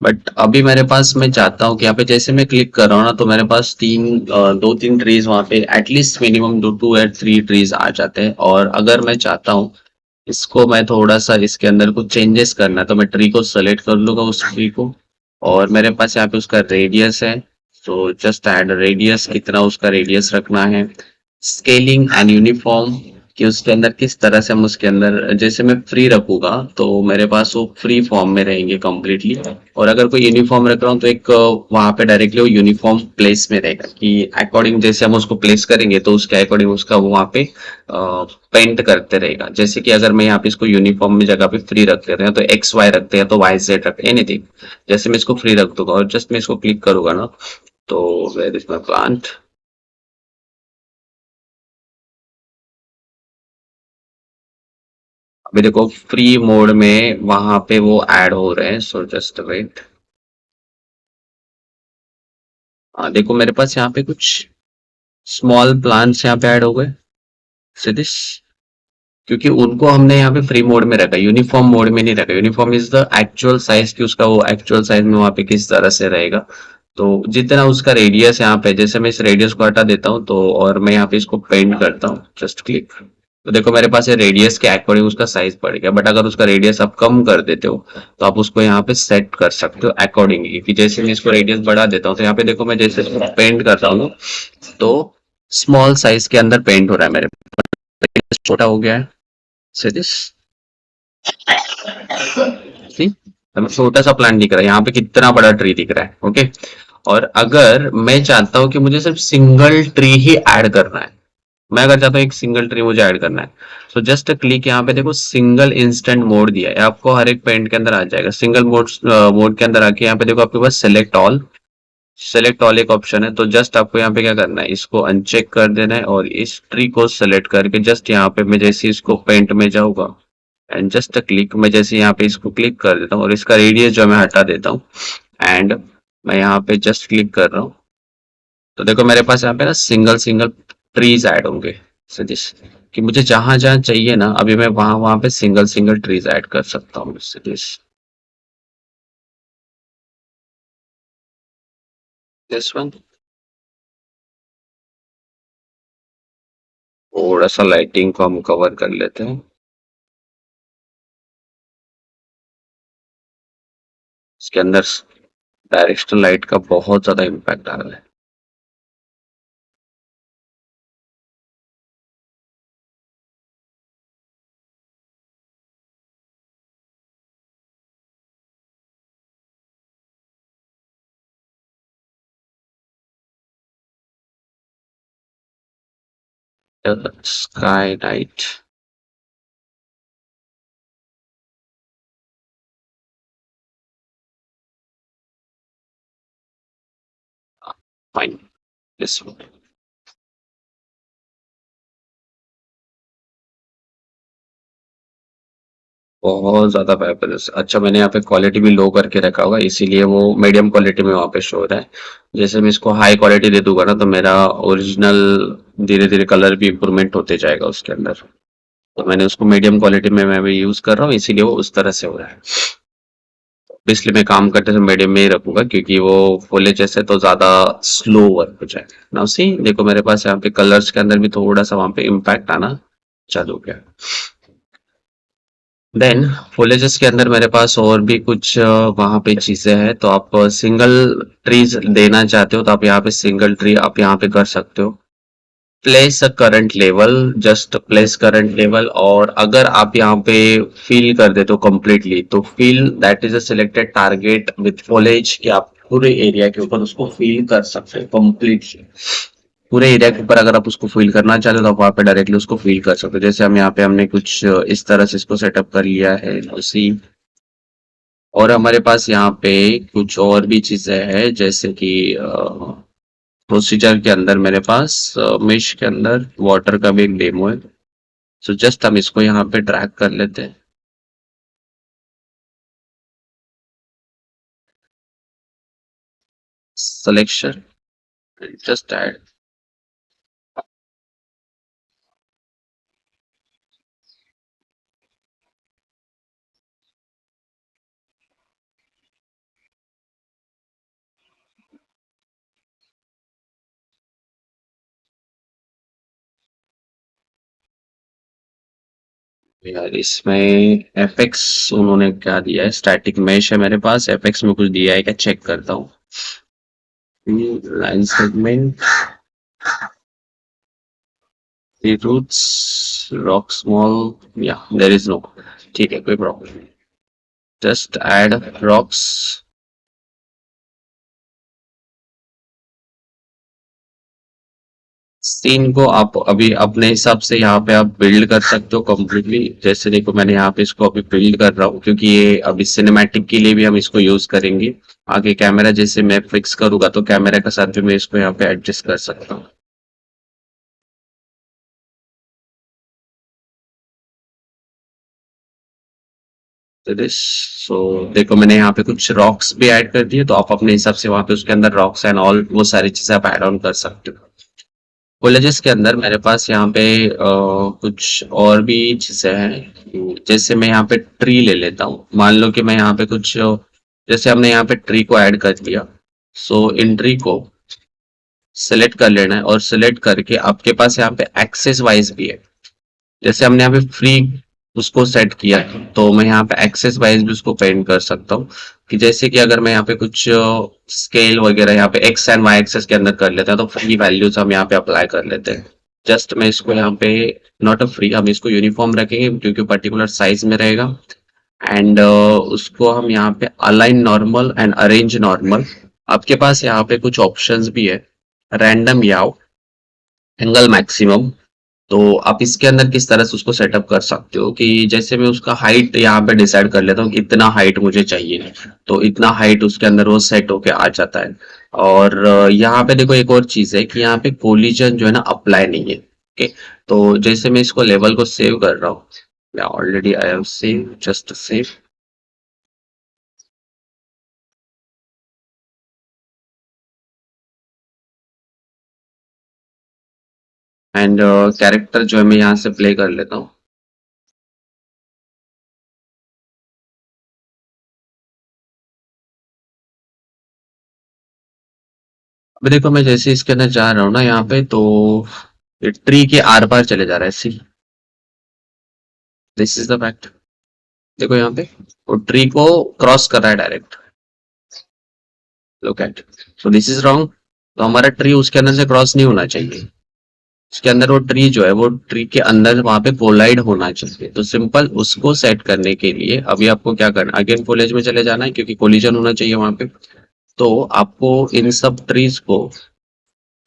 बट अभी मेरे पास मैं चाहता हूँ कि यहाँ पे जैसे मैं क्लिक कर रहा हूँ ना तो मेरे पास दो तीन ट्रीज वहां पे एटलीस्ट मिनिमम टू या थ्री ट्रीज आ जाते हैं और अगर मैं चाहता हूँ इसको मैं थोड़ा सा इसके अंदर कुछ चेंजेस करना है तो मैं ट्री को सेलेक्ट कर लूंगा उस ट्री को और मेरे पास यहाँ पे उसका रेडियस है तो जस्ट ऐड रेडियस कितना उसका रेडियस रखना है स्केलिंग एंड यूनिफॉर्म कि उसके अंदर किस तरह से हम उसके अंदर जैसे मैं फ्री रखूंगा तो मेरे पास वो फ्री फॉर्म में रहेंगे कंप्लीटली और अगर कोई यूनिफॉर्म रख रहा हूँ तो एक वहां पे डायरेक्टली वो यूनिफॉर्म प्लेस में रहेगा कि अकॉर्डिंग जैसे हम उसको प्लेस करेंगे तो उसके अकॉर्डिंग उसका वो वहां पे पेंट करते रहेगा जैसे कि अगर मैं यहाँ पे इसको यूनिफॉर्म में जगह पे फ्री रख देते हैं तो एक्स वाई रखते हैं तो वाई जेड रखते हैं एनीथिंग जैसे मैं इसको फ्री रख दूंगा और जस्ट मैं इसको क्लिक करूंगा ना तो वेयर इज माई प्लांट अभी देखो फ्री मोड में वहां पे वो ऐड हो रहे हैं सो जस्ट वेट हाँ देखो मेरे पास यहाँ पे कुछ स्मॉल प्लांट्स यहाँ पे ऐड हो गए सी दिस क्योंकि उनको हमने यहाँ पे फ्री मोड में रखा यूनिफॉर्म मोड में नहीं रखा uniform is the actual size की उसका वो एक्चुअल साइज में वहां पे किस तरह से रहेगा तो जितना उसका रेडियस यहाँ पे जैसे मैं इस रेडियस को हटा देता हूँ तो और मैं यहाँ पे इसको पेंट करता हूँ जस्ट क्लिक तो देखो मेरे पास ये रेडियस के अकॉर्डिंग उसका साइज बढ़ गया बट अगर उसका रेडियस आप कम कर देते हो तो आप उसको यहाँ पे सेट कर सकते हो अकॉर्डिंगली कि जैसे मैं इसको रेडियस बढ़ा देता हूँ तो यहाँ पे देखो मैं जैसे पेंट करता हूँ तो स्मॉल साइज के अंदर पेंट हो रहा है मेरे पास छोटा हो गया है से दिस सी हमें छोटा सा प्लांट दिख रहा है यहाँ पे कितना बड़ा ट्री दिख रहा है ओके और अगर मैं चाहता हूँ कि मुझे सिर्फ सिंगल ट्री ही ऐड करना है मैं अगर चाहता हूँ एक सिंगल ट्री मुझे ऐड करना है तो जस्ट क्लिक यहाँ पे देखो सिंगल इंस्टेंट मोड दिया है आपको हर एक पेंट के अंदर आ जाएगा सिंगल मोड मोड के अंदर आके यहाँ पे देखो आपके पास सेलेक्ट ऑल एक ऑप्शन है तो जस्ट आपको यहाँ पे क्या करना है इसको अनचेक कर देना है और इस ट्री को सेलेक्ट करके जस्ट यहाँ पे मैं जैसे इसको पेंट में जाऊंगा एंड जस्ट क्लिक मैं जैसे यहाँ पे इसको क्लिक कर देता हूँ और इसका रेडियस जो मैं हटा देता हूँ एंड मैं यहाँ पे जस्ट क्लिक कर रहा हूँ तो देखो मेरे पास यहाँ पे ना सिंगल सिंगल ट्रीज ऐड होंगे सजेस्ट कि मुझे जहां जहां चाहिए ना अभी मैं वहां वहां पे सिंगल सिंगल ट्रीज ऐड कर सकता हूँ सजेस्ट दिस वन थोड़ा सा लाइटिंग को हम कवर कर लेते हैं। इसके अंदर डायरेक्शनल लाइट का बहुत ज्यादा इम्पैक्ट आ रहा है। Sky night fine, this one बहुत ज्यादा वाइब्रेशन। अच्छा, मैंने यहाँ पे क्वालिटी भी लो करके रखा होगा, इसीलिए वो मीडियम क्वालिटी में वहाँ पे शो हो रहा है। जैसे मैं इसको हाई क्वालिटी दे दूंगा ना, तो मेरा ओरिजिनल धीरे धीरे कलर भी इम्प्रूवमेंट होते जाएगा उसके अंदर। तो मैंने उसको मीडियम क्वालिटी में मैं भी यूज कर रहा हूँ, इसीलिए वो उस तरह से हो रहा है। तो इसलिए मैं काम करते समय मीडियम में ही रखूंगा, क्योंकि वो फुल एच से तो ज्यादा स्लो वर्क हो जाएगा। नाउ सी, देखो मेरे पास यहाँ पे कलर्स के अंदर भी थोड़ा सा वहाँ पे इम्पैक्ट आना चालू हो गया। देन फुलेजेस के अंदर मेरे पास और भी कुछ वहाँ पे चीजें हैं। तो आप सिंगल ट्रीज देना चाहते हो तो आप यहाँ पे सिंगल ट्री आप यहाँ पे कर सकते हो। Place a current level, just place current level. और अगर आप यहाँ पे फील कर देते हो कंप्लीटली, तो feel that is a selected target with फॉलेज, कि आप पूरे एरिया के ऊपर उसको फील कर सकते हो कंप्लीटली। पूरे एरिया के ऊपर अगर आप उसको फील करना चाहते हो तो आप वहाँ पे डायरेक्टली उसको फील कर सकते हो। जैसे हम यहाँ पे हमने कुछ इस तरह से इसको सेटअप कर लिया है उसी। और हमारे पास यहाँ पे कुछ और भी चीजें हैं, जैसे कि प्रोसीजर के अंदर मेरे पास मेश के अंदर वाटर का भी एक डेमो है। सो जस्ट हम इसको यहाँ पे ड्रैग कर लेते हैं। Selection, just add. यार इसमें एफएक्स उन्होंने क्या दिया है? स्टैटिक मेश है मेरे पास, एफएक्स में कुछ दिया है क्या? चेक करता हूँ। Line segment, the roots rock small, yeah, there is no, ठीक है, कोई प्रॉब्लम नहीं। Just add rocks. सीन को आप अभी अपने हिसाब से यहाँ पे आप बिल्ड कर सकते हो कंप्लीटली। जैसे देखो मैंने यहाँ पे इसको अभी बिल्ड कर रहा हूँ, क्योंकि ये अभी सिनेमैटिक के लिए भी हम इसको यूज करेंगे। आगे कैमरा जैसे मैं फिक्स करूंगा तो कैमरा के साथ भी मैं इसको यहाँ पे एडजस्ट कर सकता हूँ। सो देखो मैंने यहाँ पे कुछ रॉक्स भी ऐड कर दिए, तो आप अपने हिसाब से वहाँ पे उसके अंदर रॉक्स एंड ऑल वो सारी चीजें आप ऐड ऑन कर सकते हो। कॉलेजेस के अंदर मेरे पास यहाँ पे कुछ और भी चीजें हैं। जैसे मैं यहाँ पे ट्री ले लेता हूँ। मान लो कि मैं यहाँ पे कुछ जैसे हमने यहाँ पे ट्री को ऐड कर दिया। सो इन ट्री को सिलेक्ट कर लेना है, और सिलेक्ट करके आपके पास यहाँ पे एक्सेस वाइज भी है। जैसे हमने यहाँ पे फ्री उसको सेट किया है, तो मैं यहाँ पे एक्सेस वाइज भी उसको पेंट कर सकता हूँ। कि जैसे कि अगर मैं यहाँ पे कुछ स्केल वगैरह यहाँ पे एक्स एंड वाई एक्सेस के अंदर कर लेते हैं, तो फ्री वैल्यूज हम यहाँ पे अप्लाई कर लेते हैं। जस्ट मैं इसको यहाँ पे नॉट अ फ्री, हम इसको यूनिफॉर्म रखेंगे क्योंकि पर्टिकुलर साइज में रहेगा। एंड उसको हम यहाँ पे align normal and arrange normal. आपके पास यहाँ पे कुछ ऑप्शंस भी है। रैंडम याव, एंगल मैक्सिमम। तो आप इसके अंदर किस तरह से उसको सेटअप कर सकते हो, कि जैसे मैं उसका हाइट यहाँ पे डिसाइड कर लेता हूँ कि इतना हाइट मुझे चाहिए, तो इतना हाइट उसके अंदर वो सेट होके आ जाता है। और यहाँ पे देखो एक और चीज है कि यहाँ पे कोलिजन जो है ना अप्लाई नहीं है। ओके, तो जैसे मैं इसको लेवल को सेव कर रहा हूँ, already I have save, just save. And character जो है मैं यहाँ से प्ले कर लेता हूँ। अभी देखो मैं जैसे इसके अंदर जा रहा हूँ ना यहाँ पे, तो ये ट्री के आर पार चले जा रहा है। सी, दिस इज द फैक्ट। देखो यहाँ पे वो ट्री को क्रॉस कर रहा है direct. Look at, so this is wrong. तो हमारा ट्री उसके अंदर से क्रॉस नहीं होना चाहिए। उसके अंदर वो ट्री जो है, वो ट्री के अंदर वहां पे कोलाइड होना चाहिए। तो सिंपल उसको सेट करने के लिए अभी आपको क्या करना, अगेन कॉलेज में चले जाना है क्योंकि कोलिजन होना चाहिए वहां पे। तो आपको इन सब ट्रीज को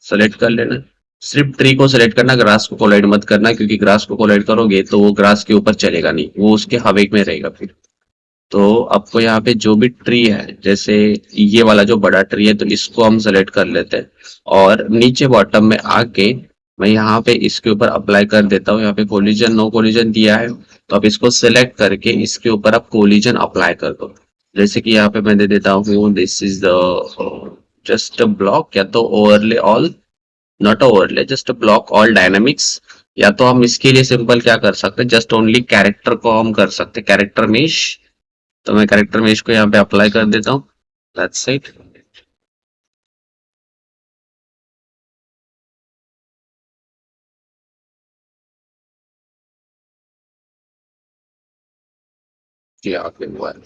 सेलेक्ट कर लेना है। सिर्फ ट्री को सेलेक्ट करना, ग्रास को कोलाइड मत करना, क्योंकि ग्रास को कोलाइड करोगे तो वो ग्रास के ऊपर चलेगा नहीं, वो उसके हवे में रहेगा फिर। तो आपको यहाँ पे जो भी ट्री है, जैसे ये वाला जो बड़ा ट्री है, तो इसको हम सेलेक्ट कर लेते हैं। और नीचे बॉटम में आके मैं यहाँ पे इसके ऊपर अप्लाई कर देता हूँ। यहाँ पे कोलिजन नो कोलिजन दिया है, तो आप इसको सिलेक्ट करके इसके ऊपर आप कोलिजन अप्लाई कर दो। जैसे कि यहाँ पे मैं दे देता हूँ, this is the just block, या तो overlay all, not overlay, just block all dynamics. या तो हम इसके लिए सिंपल क्या कर सकते हैं, जस्ट ओनली कैरेक्टर को हम कर सकते हैं, कैरेक्टर मेश। तो मैं कैरेक्टर में इसको यहाँ पे अप्लाई कर देता हूँ। That's it. जी आगे हुआ है।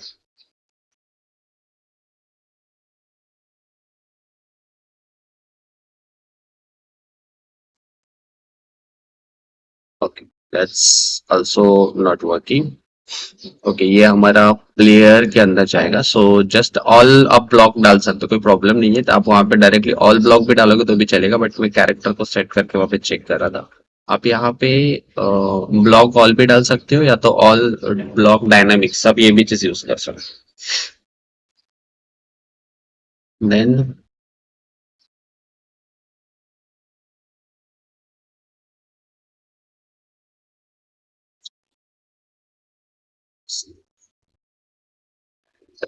Okay, that's also not working. Okay, ये हमारा प्लेयर के अंदर जाएगा। सो जस्ट ऑल आप ब्लॉक डाल सकते हो, कोई प्रॉब्लम नहीं है। तो आप वहां पे डायरेक्टली ऑल ब्लॉक भी डालोगे तो भी चलेगा, बट मैं कैरेक्टर को सेट करके वहां पे चेक कर रहा था। आप यहाँ पे ब्लॉक ऑल भी डाल सकते हो, या तो ऑल ब्लॉक डायनामिक्स, आप ये भी चीज यूज कर सकते हो। Then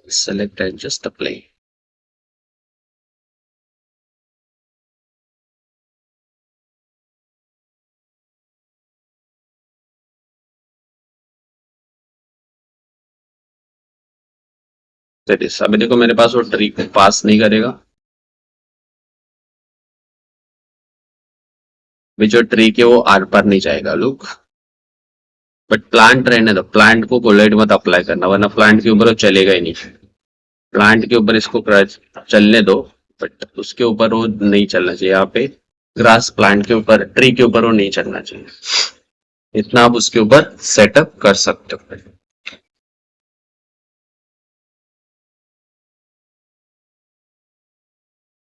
select and just apply. That is, अभी देखो मेरे पास वो ट्री पास नहीं करेगा। अभी जो ट्री के वो आर पार नहीं जाएगा, लुक। बट प्लांट रहने दो, प्लांट को कोलाइड मत अप्लाई करना, वरना प्लांट के ऊपर वो चलेगा ही नहीं। प्लांट के ऊपर इसको चलने दो, बट उसके ऊपर वो नहीं चलना चाहिए। यहाँ पे ग्रास प्लांट के ऊपर, ट्री के ऊपर वो नहीं चलना चाहिए। इतना आप उसके ऊपर सेटअप कर सकते हो।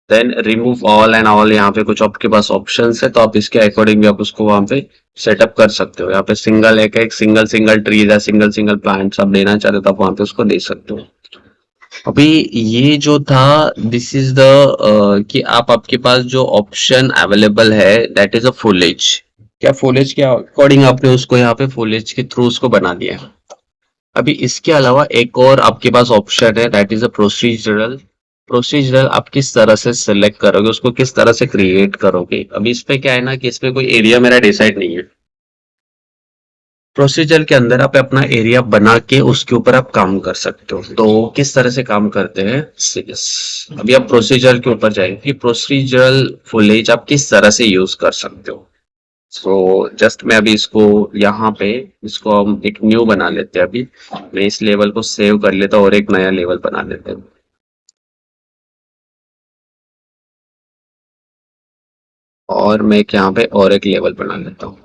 Then remove all and all, यहाँ पे कुछ आपके पास ऑप्शंस है, तो आप इसके अकॉर्डिंग भी आप उसको वहां पे सेटअप कर सकते हो। यहाँ पे सिंगल एक सिंगल सिंगल ट्रीज या सिंगल सिंगल प्लांट्स आप देना चाहते हो, तो आप वहां पे उसको दे सकते हो। अभी ये जो था, दिस इज द कि आप, आपके पास जो ऑप्शन अवेलेबल है, that is a full age. क्या फुल एज के अकॉर्डिंग आपने उसको यहाँ पे फुल एज के थ्रू उसको बना दिया है। अभी इसके अलावा एक और आपके पास ऑप्शन है, that is a procedural. Procedural आप किस तरह से सिलेक्ट करोगे, उसको किस तरह से क्रिएट करोगे। अभी इस पे क्या है ना, कि इस पे कोई एरिया मेरा डिसाइड नहीं है। प्रोसीजर के अंदर आप अपना एरिया बना के उसके ऊपर आप काम कर सकते हो। तो किस तरह से काम करते हैं, Yes. अभी आप प्रोसीजर के ऊपर जाएंगे कि प्रोसीजरल फुलेज आप किस तरह से यूज कर सकते हो। सो जस्ट मैं अभी इसको यहाँ पे, इसको हम एक न्यू बना लेते हैं। अभी मैं इस लेवल को सेव कर लेता हूँ और एक नया लेवल बना लेते हैं। और मैं एक यहाँ पे और एक लेवल बना लेता हूँ।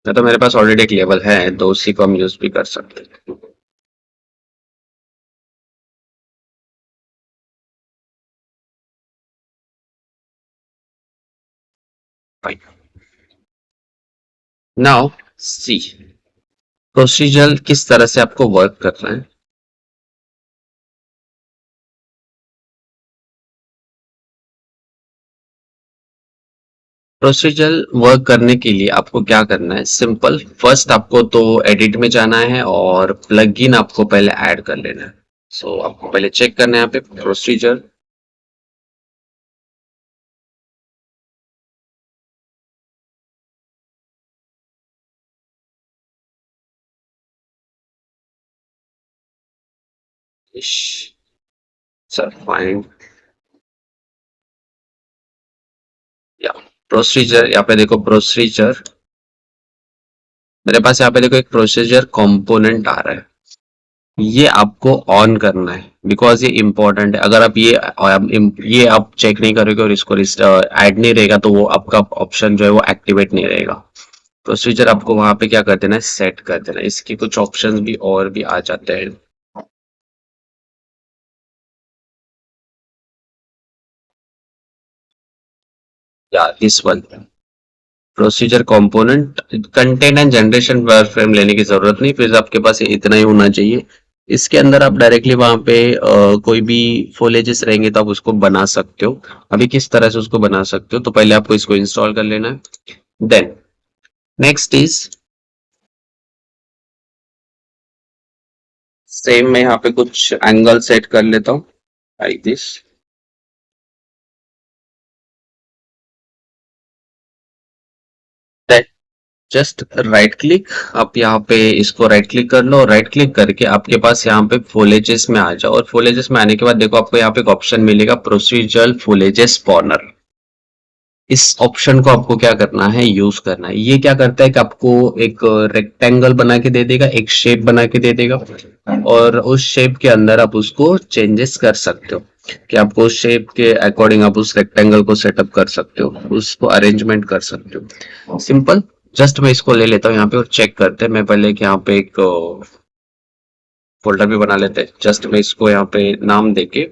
या तो मेरे पास ऑलरेडी एक लेवल है, तो उसी को हम यूज भी कर सकते हैं। फाइन। नाउ सी, प्रोसीजर किस तरह से आपको वर्क कर रहा है। प्रोसीजर वर्क करने के लिए आपको क्या करना है, सिंपल। फर्स्ट आपको तो एडिट में जाना है और प्लगइन आपको पहले ऐड कर लेना है। सो आपको पहले चेक करना है यहाँ पे प्रोसीजर। सर फाइन या प्रोसीजर, यहाँ पे देखो प्रोसीजर, मेरे पास यहाँ पे देखो एक प्रोसीजर कंपोनेंट आ रहा है, ये आपको ऑन करना है बिकॉज ये इंपॉर्टेंट है। अगर आप ये आप चेक नहीं करोगे और इसको ऐड नहीं रहेगा तो वो आपका ऑप्शन जो है वो एक्टिवेट नहीं रहेगा। प्रोसीजर आपको वहां पे क्या कर देना है, सेट कर देना है। इसके कुछ ऑप्शंस भी और भी आ जाते हैं, या this one procedure component content and generation wire frame लेने की जरूरत नहीं, फिर आपके पास ये इतना ही होना चाहिए। इसके अंदर आप डायरेक्टली वहां पे कोई भी फोलेजेस रहेंगे तो आप उसको बना सकते हो। अभी किस तरह से उसको बना सकते हो, तो पहले आपको इसको इंस्टॉल कर लेना है। देन नेक्स्ट इज सेम, मैं यहाँ पे कुछ एंगल सेट कर लेता हूँ like this. Just right click, आप यहाँ पे इसको राइट क्लिक कर लो, राइट क्लिक करके आपके पास यहाँ पे फोलेजेस में आ जाओ, और फोलेजेस में आने के बाद देखो आपको यहाँ पे एक ऑप्शन मिलेगा प्रोसीजरल फोलेजेस स्पॉनर। इस ऑप्शन को आपको क्या करना है, यूज करना है। ये क्या करता है कि आपको एक रेक्टेंगल बना के दे देगा, एक शेप बना के दे देगा, और उस शेप के अंदर आप उसको चेंजेस कर सकते हो कि आपको उस शेप के अकॉर्डिंग आप उस रेक्टेंगल को सेटअप कर सकते हो, उसको अरेंजमेंट कर सकते हो। सिंपल, जस्ट मैं इसको ले लेता हूँ यहाँ पे और चेक करते हैं। मैं पहले कि यहाँ पे एक फोल्डर भी बना लेते हैं। जस्ट मैं इसको यहाँ पे नाम देके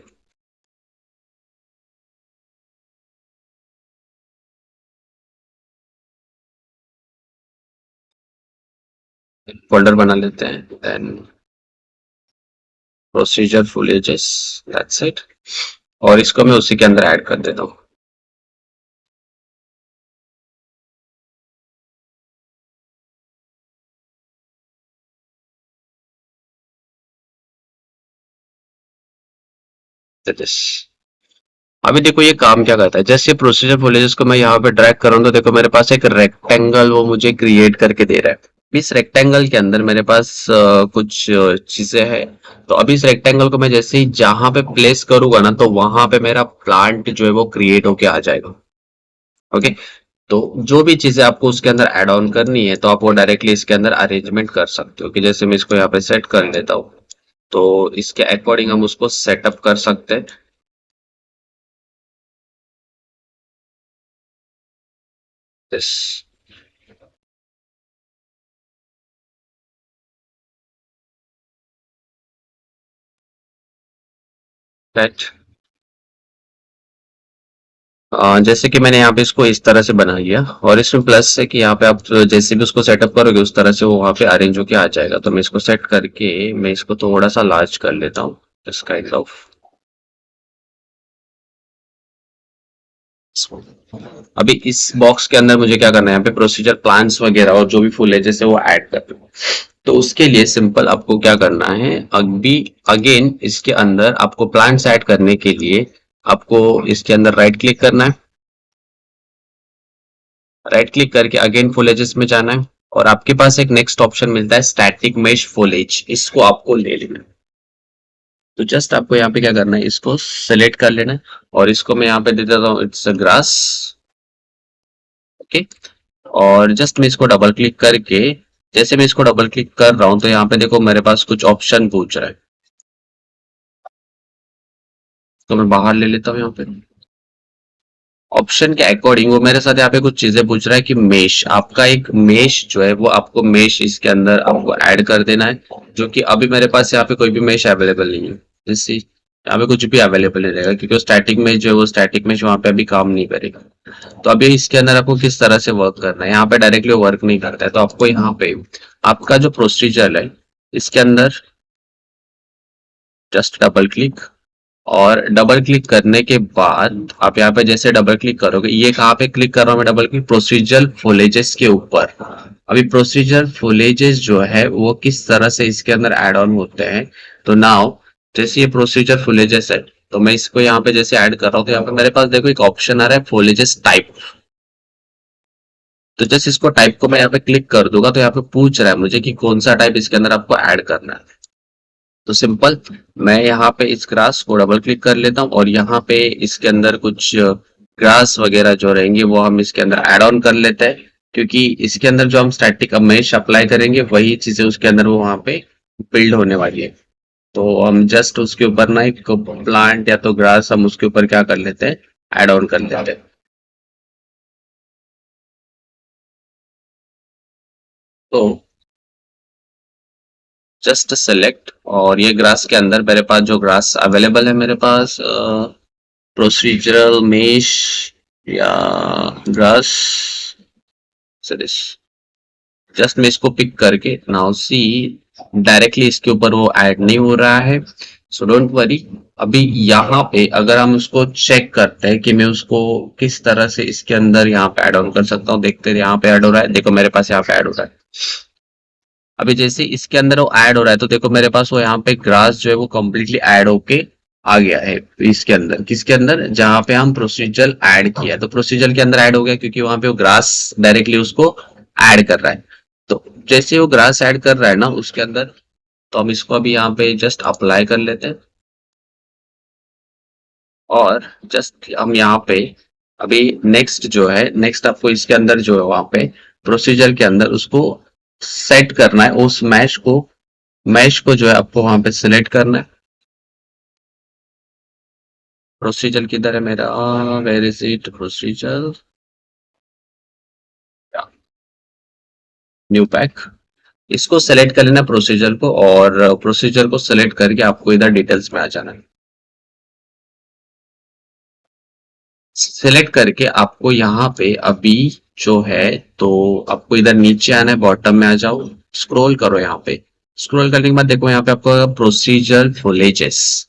फोल्डर बना लेते हैं। देन प्रोसीजर फुलेजेस, दैट्स इट, और इसको मैं उसी के अंदर ऐड कर देता हूँ। दिस, अभी देखो ये काम क्या करता है, जैसे प्रोसीजर फुलेजेस को मैं यहाँ पे ड्रैग कर रहा हूँ तो देखो मेरे पास एक रेक्टेंगल वो मुझे क्रिएट करके दे रहा है। इस रेक्टेंगल के अंदर मेरे पास कुछ चीजें हैं। तो अभी इस रेक्टेंगल को मैं जैसे ही जहां पे प्लेस करूंगा ना, तो वहां पे मेरा प्लांट जो है वो क्रिएट होके आ जाएगा। ओके, तो जो भी चीजें आपको उसके अंदर ऐड ऑन करनी है तो आप वो डायरेक्टली इसके अंदर अरेंजमेंट कर सकते हो, कि जैसे मैं इसको यहाँ पे सेट कर लेता हूँ तो इसके अकॉर्डिंग हम उसको सेटअप कर सकते हैं। This, that, जैसे कि मैंने यहाँ पे इसको इस तरह से बना लिया, और इसमें प्लस है कि यहाँ पे आप जैसे भी उसको सेटअप करोगे उस तरह से वो वहाँ पे अरेंज होके आ जाएगा। तो मैं इसको सेट करके मैं इसको थोड़ा सा लार्ज कर लेता हूँ, इस काइंड ऑफ। अभी इस बॉक्स के अंदर मुझे क्या करना है, यहाँ पे प्रोसीजर प्लान्स वगैरह और जो भी फुल है जैसे वो ऐड कर दूँ। तो उसके लिए सिंपल आपको क्या करना है, अभी अगेन इसके अंदर आपको प्लान्स ऐड करने के लिए आपको इसके अंदर राइट क्लिक करना है। राइट क्लिक करके अगेन फुलेजेस में जाना है, और आपके पास एक नेक्स्ट ऑप्शन मिलता है स्टैटिक मेश फुलेज, इसको आपको ले लेना है। तो जस्ट आपको यहाँ पे क्या करना है, इसको सेलेक्ट कर लेना है, और इसको मैं यहाँ पे दे देता हूँ इट्स ग्रास। ओके, और जस्ट मैं इसको डबल क्लिक करके, जैसे मैं इसको डबल क्लिक कर रहा हूँ तो यहाँ पे देखो मेरे पास कुछ ऑप्शन पूछ रहा है, तो मैं बाहर ले लेता हूँ। यहाँ पे ऑप्शन के अकॉर्डिंग वो मेरे साथ यहाँ पे कुछ चीजें पूछ रहा है कि मेश, आपका एक मेश जो है वो आपको मेश इसके अंदर आपको ऐड कर देना है, जो कि अभी मेरे पास यहाँ पे कोई भी मेश अवेलेबल नहीं है। जैसे यहाँ पे कुछ भी अवेलेबल नहीं रहेगा क्योंकि स्टैटिक मेश जो है वो स्टैटिक मेश वहां पे अभी काम नहीं करेगा। तो अभी इसके अंदर आपको किस तरह से वर्क करना है, यहाँ पे डायरेक्टली वर्क नहीं करता है, तो आपको यहाँ पे आपका जो प्रोसीजर है इसके अंदर जस्ट डबल क्लिक, और डबल क्लिक करने के बाद आप यहाँ पे जैसे डबल क्लिक करोगे, ये कहाँ पे क्लिक कर रहा हूँ मैं डबल क्लिक, प्रोसीजर फुलेजेस के ऊपर। अभी प्रोसीजर फुलेजेस जो है वो किस तरह से इसके अंदर एड ऑन होते हैं, तो नाउ जैसे ये प्रोसीजर फुलेजेस है तो मैं इसको यहाँ पे जैसे ऐड कर रहा हूँ तो यहाँ पे मेरे पास देखो एक ऑप्शन आ रहा है फुलेजेस टाइप। तो जैसे इसको टाइप को मैं यहाँ पे क्लिक कर दूंगा तो यहाँ पे पूछ रहा है मुझे कि कौन सा टाइप इसके अंदर आपको ऐड करना है। तो सिंपल, मैं यहाँ पे इस ग्रास को डबल क्लिक कर लेता हूँ और यहाँ पे इसके अंदर कुछ ग्रास वगैरह जो रहेंगे वो हम इसके अंदर ऐड ऑन कर लेते हैं, क्योंकि इसके अंदर जो हम स्टैटिक मेश अप्लाई करेंगे वही चीजें उसके अंदर वो वहाँ पे बिल्ड होने वाली है। तो हम जस्ट उसके ऊपर ना एक प्लांट या तो ग्रास हम उसके ऊपर क्या कर लेते हैं, ऐड ऑन कर लेते हैं। तो जस्ट सेलेक्ट, और ये ग्रास के अंदर मेरे पास जो ग्रास अवेलेबल है, मेरे पास प्रोसीजरल मेश या ग्रास सॉरी, जस्ट मैं इसको पिक करके नाउ सी डायरेक्टली इसके ऊपर वो ऐड नहीं हो रहा है। So don't worry. अभी यहाँ पे अगर हम उसको चेक करते हैं कि मैं उसको किस तरह से इसके अंदर यहाँ पे ऐड ऑन कर सकता हूँ, देखते हैं यहाँ पे ऐड हो रहा है, देखो मेरे पास यहाँ पे ऐड हो रहा है। अभी जैसे इसके अंदर वो ऐड हो रहा है तो देखो मेरे पास वो यहाँ पे ग्रास जो है वो कम्प्लीटली ऐड होके आ गया है इसके अंदर, किसके अंदर, जहां पे हम प्रोसीजर ऐड किया, तो प्रोसीजर के अंदर ऐड हो गया क्योंकि वहां पे वो ग्रास डायरेक्टली उसको ऐड कर रहा है। तो जैसे वो ग्रास ऐड कर रहा है ना उसके अंदर, तो हम इसको अभी यहाँ पे जस्ट अप्लाई कर लेते हैं, और जस्ट हम यहाँ पे अभी नेक्स्ट जो है, नेक्स्ट आपको इसके अंदर जो है वहां पे प्रोसीजर के अंदर उसको सेट करना है, उस मैश को जो है आपको वहां पे सिलेक्ट करना है। प्रोसीजर किधर है मेरा, where is it procedure, new pack, इसको सेलेक्ट कर लेना प्रोसीजर को, और प्रोसीजर को सेलेक्ट करके आपको इधर डिटेल्स में आ जाना है। सिलेक्ट करके आपको यहाँ पे अभी जो है, तो आपको इधर नीचे आना है, बॉटम में आ जाओ, स्क्रॉल करो यहाँ पे। स्क्रॉल करने के बाद देखो यहाँ पे आपको प्रोसीजर फुलेजेस,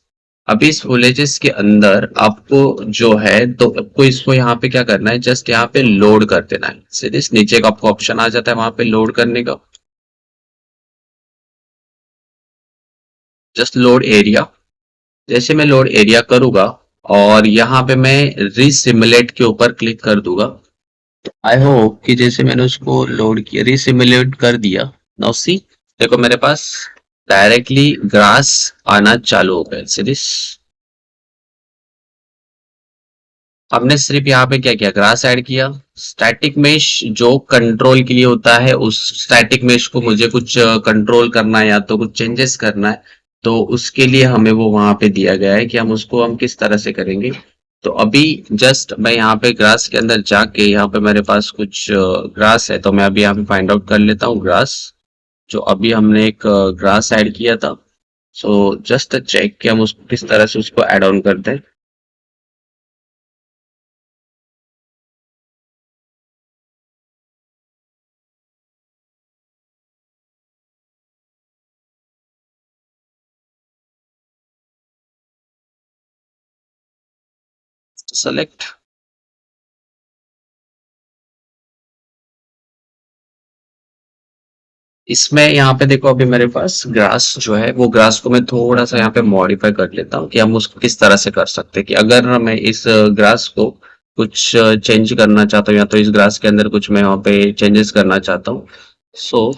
अभी इस फुलेजेस के अंदर आपको जो है, तो आपको इसको यहाँ पे क्या करना है, जस्ट यहाँ पे लोड कर देना है। सीधे इस नीचे का आपको ऑप्शन आ जाता है वहां पे लोड करने का, जस्ट लोड एरिया। जैसे मैं लोड एरिया करूंगा और यहाँ पे मैं रीसिमुलेट के ऊपर क्लिक कर दूंगा, आई होप कि जैसे मैंने उसको लोड किया, रीसिमुलेट कर दिया, नाउ सी देखो मेरे पास डायरेक्टली ग्रास आना चालू हो गया। सीधे हमने सिर्फ यहाँ पे क्या किया, ग्रास ऐड किया। स्टैटिक मेश जो कंट्रोल के लिए होता है, उस स्टैटिक मेश को मुझे कुछ कंट्रोल करना है या तो कुछ चेंजेस करना है, तो उसके लिए हमें वो वहां पे दिया गया है कि हम किस तरह से करेंगे। तो अभी जस्ट मैं यहाँ पे ग्रास के अंदर जाके, यहाँ पे मेरे पास कुछ ग्रास है, तो मैं अभी यहाँ पे फाइंड आउट कर लेता हूँ ग्रास, जो अभी हमने एक ग्रास ऐड किया था। सो जस्ट चेक कि हम उसको किस तरह से उसको ऐड ऑन करते हैं। सेलेक्ट, इसमें यहाँ पे देखो अभी मेरे पास ग्रास जो है, वो ग्रास को मैं थोड़ा सा यहाँ पे मॉडिफाई कर लेता हूँ कि हम उसको किस तरह से कर सकते हैं, कि अगर मैं इस ग्रास को कुछ चेंज करना चाहता हूँ या तो इस ग्रास के अंदर कुछ मैं वहाँ पे चेंजेस करना चाहता हूँ। सो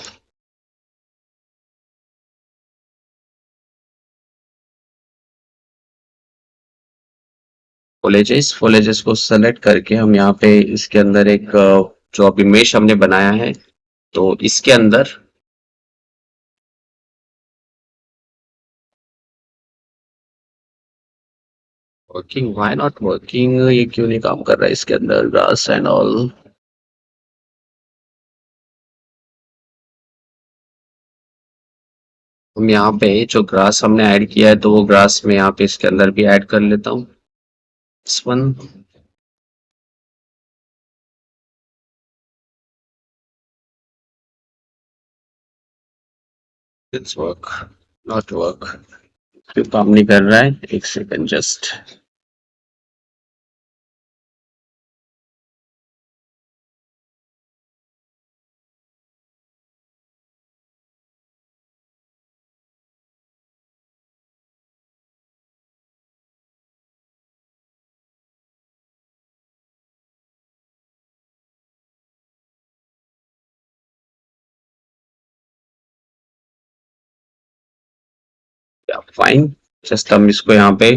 फोलेजेस को सेलेक्ट करके हम यहाँ पे इसके अंदर एक जो अभी मेश हमने बनाया है, तो इसके अंदर वर्किंग, व्हाई नॉट वर्किंग, ये क्यों नहीं काम कर रहा है इसके अंदर, ग्रास एंड ऑल। हम यहाँ पे जो ग्रास हमने ऐड किया है, तो वो ग्रास में यहाँ पे इसके अंदर भी ऐड कर लेता हूँ, this one. It's work, not work, क्यों काम नहीं कर रहा है, एक सेकंड जस्ट। फाइन, जस्ट हम इसको यहाँ पे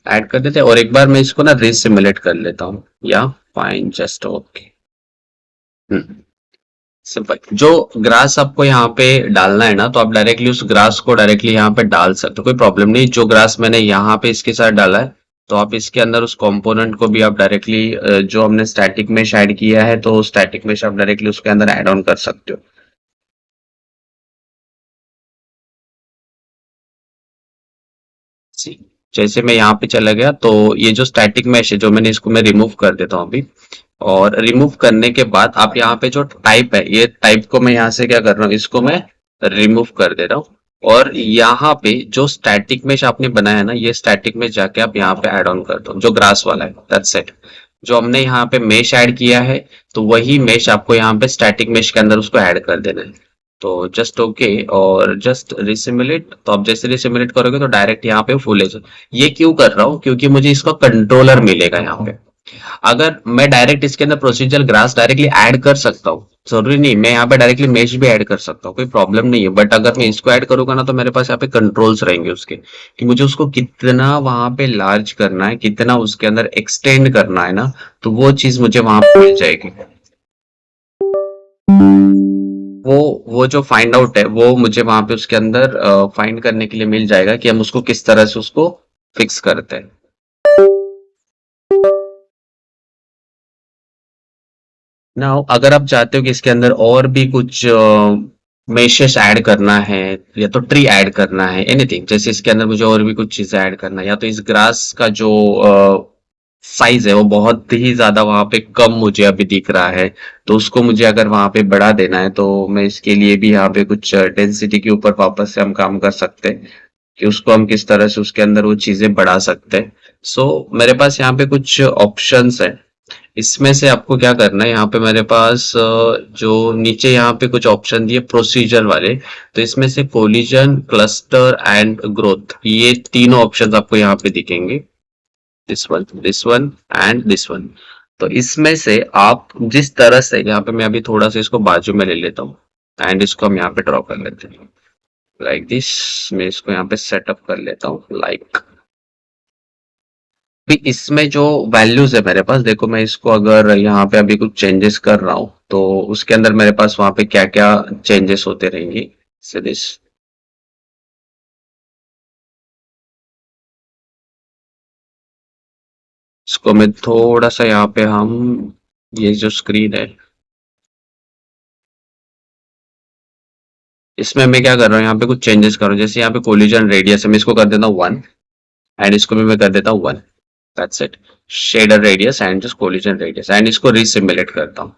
ऐड कर देते हैं और एक बार मैं इसको ना रीसिमुलेट कर लेता हूँ। या फाइन, जस्ट ओके। सिंपल। जो ग्रास आपको यहाँ पे डालना है ना, तो आप डायरेक्टली उस ग्रास को डायरेक्टली यहाँ पे डाल सकते हो, कोई प्रॉब्लम नहीं। जो ग्रास मैंने यहाँ पे इसके साथ डाला है, तो आप इसके अंदर उस कंपोनेंट को भी आप डायरेक्टली जो हमने स्टैटिक मेश ऐड किया है, तो स्टैटिक मेश आप डायरेक्टली उसके अंदर ऐड ऑन कर सकते हो। जी, जैसे मैं यहाँ पे चला गया, तो ये जो स्टैटिक मैश है, जो मैंने इसको मैं रिमूव कर देता हूँ अभी। और रिमूव करने के बाद आप यहाँ पे जो टाइप है, ये टाइप को मैं यहाँ से क्या कर रहा हूँ, इसको मैं रिमूव कर दे रहा हूँ। और यहाँ पे जो स्टैटिक मैश आपने बनाया है ना, ये स्टैटिक मैश जाके आप यहाँ पे ऐड ऑन कर दो, जो ग्रास वाला है, दैट्स इट। जो हमने यहाँ पे मेश ऐड किया है, तो वही मेश आपको यहाँ पे स्टैटिक मेश के अंदर उसको ऐड कर देना है। तो जस्ट ओके, और जस्ट रिसिमुलेट। तो आप जैसे रिसिमुलेट करोगे तो डायरेक्ट यहाँ पे फुल है। ये क्यों कर रहा हूँ, क्योंकि मुझे इसका कंट्रोलर मिलेगा यहाँ पे। अगर मैं डायरेक्ट इसके अंदर प्रोसीजर ग्रास डायरेक्टली ऐड कर सकता हूँ, जरूरी नहीं मैं यहाँ पे डायरेक्टली मेश भी ऐड कर सकता हूँ, कोई प्रॉब्लम नहीं है। बट अगर मैं इसको ऐड करूंगा ना, तो मेरे पास यहाँ पे कंट्रोल्स रहेंगे उसके, कि मुझे उसको कितना वहां पे लार्ज करना है, कितना उसके अंदर एक्सटेंड करना है ना, तो वो चीज मुझे वहां पे मिल जाएगी। वो जो फाइंड आउट है, वो मुझे वहां पे उसके अंदर फाइंड करने के लिए मिल जाएगा कि हम उसको किस तरह से उसको फिक्स करते हैं। ना अगर आप चाहते हो कि इसके अंदर और भी कुछ मेशेस ऐड करना है, या तो ट्री ऐड करना है, एनीथिंग, जैसे इसके अंदर मुझे और भी कुछ चीजें ऐड करना है, या तो इस ग्रास का जो साइज है वो बहुत ही ज्यादा वहां पे कम मुझे अभी दिख रहा है, तो उसको मुझे अगर वहां पे बढ़ा देना है, तो मैं इसके लिए भी यहाँ पे कुछ डेंसिटी के ऊपर वापस से हम काम कर सकते हैं, कि उसको हम किस तरह से उसके अंदर वो चीजें बढ़ा सकते हैं। सो मेरे पास यहाँ पे कुछ ऑप्शंस है। इसमें से आपको क्या करना है, यहाँ पे मेरे पास जो नीचे यहाँ पे कुछ ऑप्शन दिए प्रोसीजर वाले, तो इसमें से कोलिजन, क्लस्टर एंड ग्रोथ, ये तीनों ऑप्शंस आपको यहाँ पे दिखेंगे, this one and this one. तो इसमें से आप जिस तरह से, यहाँ पे मैं अभी थोड़ा सा इसको बाजू में ले लेता हूँ, एंड इसको हम यहाँ पे ड्रॉ कर लेते हैं लाइक दिस। मैं इसको यहाँ पे सेटअप कर लेता हूँ लाइक। अभी इसमें जो वैल्यूज है मेरे पास, देखो मैं इसको अगर यहाँ पे अभी कुछ चेंजेस कर रहा हूँ, तो उसके अंदर मेरे पास वहां पे क्या क्या चेंजेस होते रहेंगे। से दिस, इसको मैं थोड़ा सा यहाँ पे हम, ये जो स्क्रीन है, इसमें मैं क्या कर रहा हूँ, यहाँ पे कुछ चेंजेस कर रहा हूँ। जैसे यहाँ पे कोलिजन रेडियस है, मैं इसको कर देता हूँ 1, एंड इसको भी मैं कर देता हूँ 1, that's it. Shader radius and just collision radius, and इसको रीसिमुलेट करता हूँ।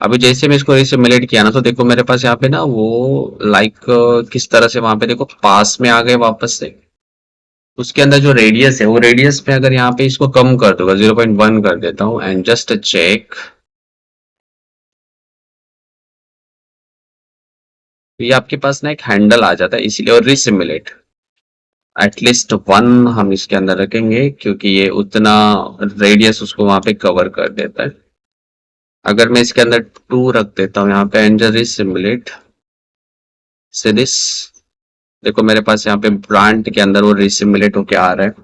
अभी जैसे मैं इसको सिमुलेट किया ना, तो देखो मेरे पास यहाँ पे ना वो लाइक किस तरह से वहां पे देखो पास में आ गए वापस से। उसके अंदर जो रेडियस है, वो रेडियस पे अगर यहाँ पे इसको कम कर दूंगा, 0.1 कर देता हूँ, एंड जस्ट चेक, ये आपके पास ना एक हैंडल आ जाता है इसीलिए। और रिसिमुलेट एटलीस्ट 1 हम इसके अंदर रखेंगे, क्योंकि ये उतना रेडियस उसको वहां पे कवर कर देता है। अगर मैं इसके अंदर 2 रख देता हूँ यहाँ पे, एंड रिसिमुलेट से दिस, देखो मेरे पास यहाँ पे ब्रांड के अंदर वो रिसिमुलेट होके आ रहा है।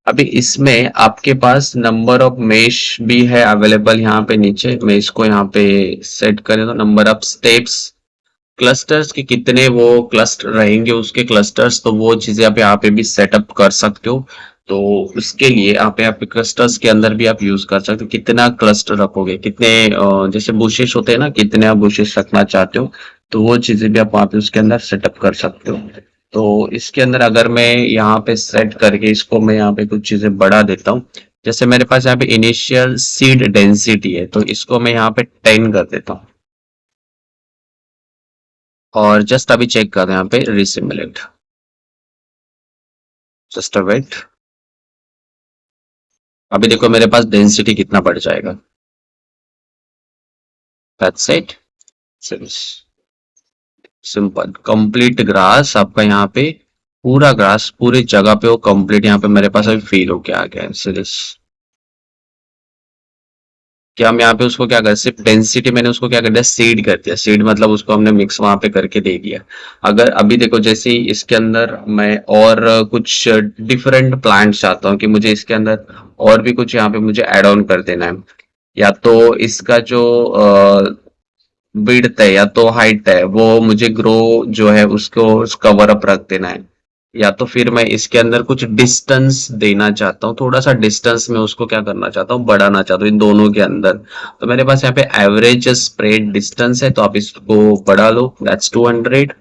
अभी इसमें आपके पास नंबर ऑफ मेश भी है अवेलेबल यहाँ पे नीचे, मैं इसको यहाँ पे सेट करें तो नंबर ऑफ स्टेप्स, क्लस्टर्स के कितने वो क्लस्टर रहेंगे, उसके क्लस्टर्स, तो वो चीजें आप यहाँ पे भी सेटअप कर सकते हो। तो उसके लिए आप यहाँ पे क्लस्टर्स के अंदर भी आप यूज कर सकते हो, कितना क्लस्टर रखोगे, कितने जैसे बुशेस होते हैं ना, कितने आप बुशेस रखना चाहते हो, तो वो चीजें भी आप वहाँ पे उसके अंदर सेटअप कर सकते हो। तो इसके अंदर अगर मैं यहाँ पे सेट करके इसको मैं यहाँ पे कुछ चीजें बढ़ा देता हूँ, जैसे मेरे पास यहाँ पे इनिशियल सीड डेंसिटी है, तो इसको मैं यहाँ पे 10 कर देता हूँ, और जस्ट अभी चेक कर रहे हैं यहाँ पे रिसिमुलेट, जस्ट अ वेट। अभी देखो मेरे पास डेंसिटी कितना बढ़ जाएगा, that's it. Simple complete grass आपका यहाँ पे, पूरा ग्रास पूरी जगह पे वो कंप्लीट यहाँ पे मेरे पास अभी फील होके आ गया है। कि हम यहाँ पे उसको क्या कर, सिर्फ डेंसिटी मैंने उसको क्या कर दिया, सीड कर दिया। सीड मतलब उसको हमने मिक्स वहां पे करके दे दिया। अगर अभी देखो जैसे ही इसके अंदर मैं और कुछ डिफरेंट प्लांट्स चाहता हूँ कि मुझे इसके अंदर और भी कुछ यहाँ पे मुझे ऐड ऑन कर देना है, या तो इसका जो विड्थ है या तो हाइट है वो मुझे ग्रो जो है उसको कवर अप रख देना है, या तो फिर मैं इसके अंदर कुछ डिस्टेंस देना चाहता हूँ, थोड़ा सा डिस्टेंस में उसको क्या करना चाहता हूँ, बढ़ाना चाहता हूँ इन दोनों के अंदर। तो मेरे पास यहाँ पे एवरेज स्प्रेड डिस्टेंस है, तो आप इसको बढ़ा लो, दैट्स 200।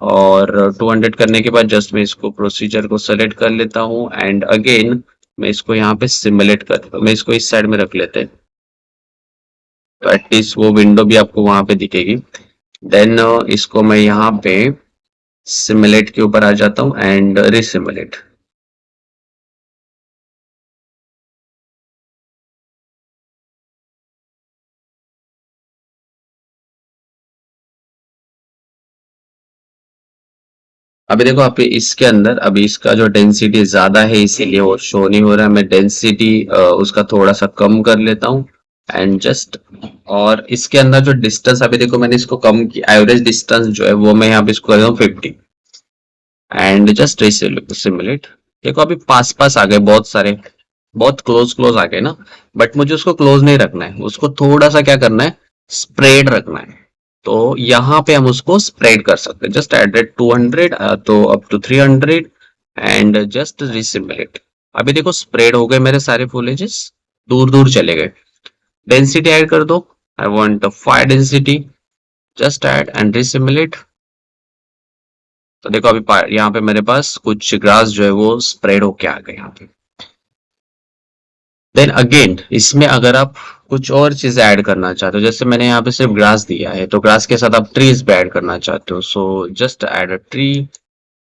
और 200 करने के बाद जस्ट मैं इसको प्रोसीजर को सेलेक्ट कर लेता हूँ, एंड अगेन मैं इसको यहाँ पे सिमुलेट कर, मैं इसको इस साइड में रख लेते हैं, तो एटलीस्ट वो विंडो भी आपको वहां पे दिखेगी। देन इसको मैं यहाँ पे सिमुलेट के ऊपर आ जाता हूँ एंड रिसिमुलेट। अभी देखो आप इसके अंदर अभी इसका जो डेंसिटी ज्यादा है इसीलिए वो शो नहीं हो रहा है। मैं डेंसिटी उसका थोड़ा सा कम कर लेता हूँ एंड जस्ट, और इसके अंदर जो डिस्टेंस अभी देखो मैंने इसको कम किया, एवरेज डिस्टेंस जो है वो मैं यहाँ पे इसको कर दूँ 50 एंड जस्ट सिमुलेट। देखो अभी पास पास आ गए बहुत सारे, बहुत क्लोज क्लोज आ गए ना, बट मुझे उसको क्लोज नहीं रखना है, उसको थोड़ा सा क्या करना है, स्प्रेड रखना है। तो यहाँ पे हम उसको स्प्रेड कर सकते हैं, जस्ट एडेड 200 तो अप टू 300 एंड जस्ट रिसिमुलेट। अभी देखो स्प्रेड हो गए मेरे सारे फुलेजेस, दूर दूर चले गए। डेंसिटी ऐड कर दो, I want 5 density, just add and resimulate. तो देखो अभी यहाँ पे मेरे पास कुछ ग्रास जो है वो स्प्रेड होके आ गए यहाँ पे। देन अगेन इसमें अगर आप कुछ और चीजें ऐड करना चाहते हो, जैसे मैंने यहाँ पे सिर्फ ग्रास दिया है, तो ग्रास के साथ आप ट्रीज भी ऐड करना चाहते हो, so just add a tree.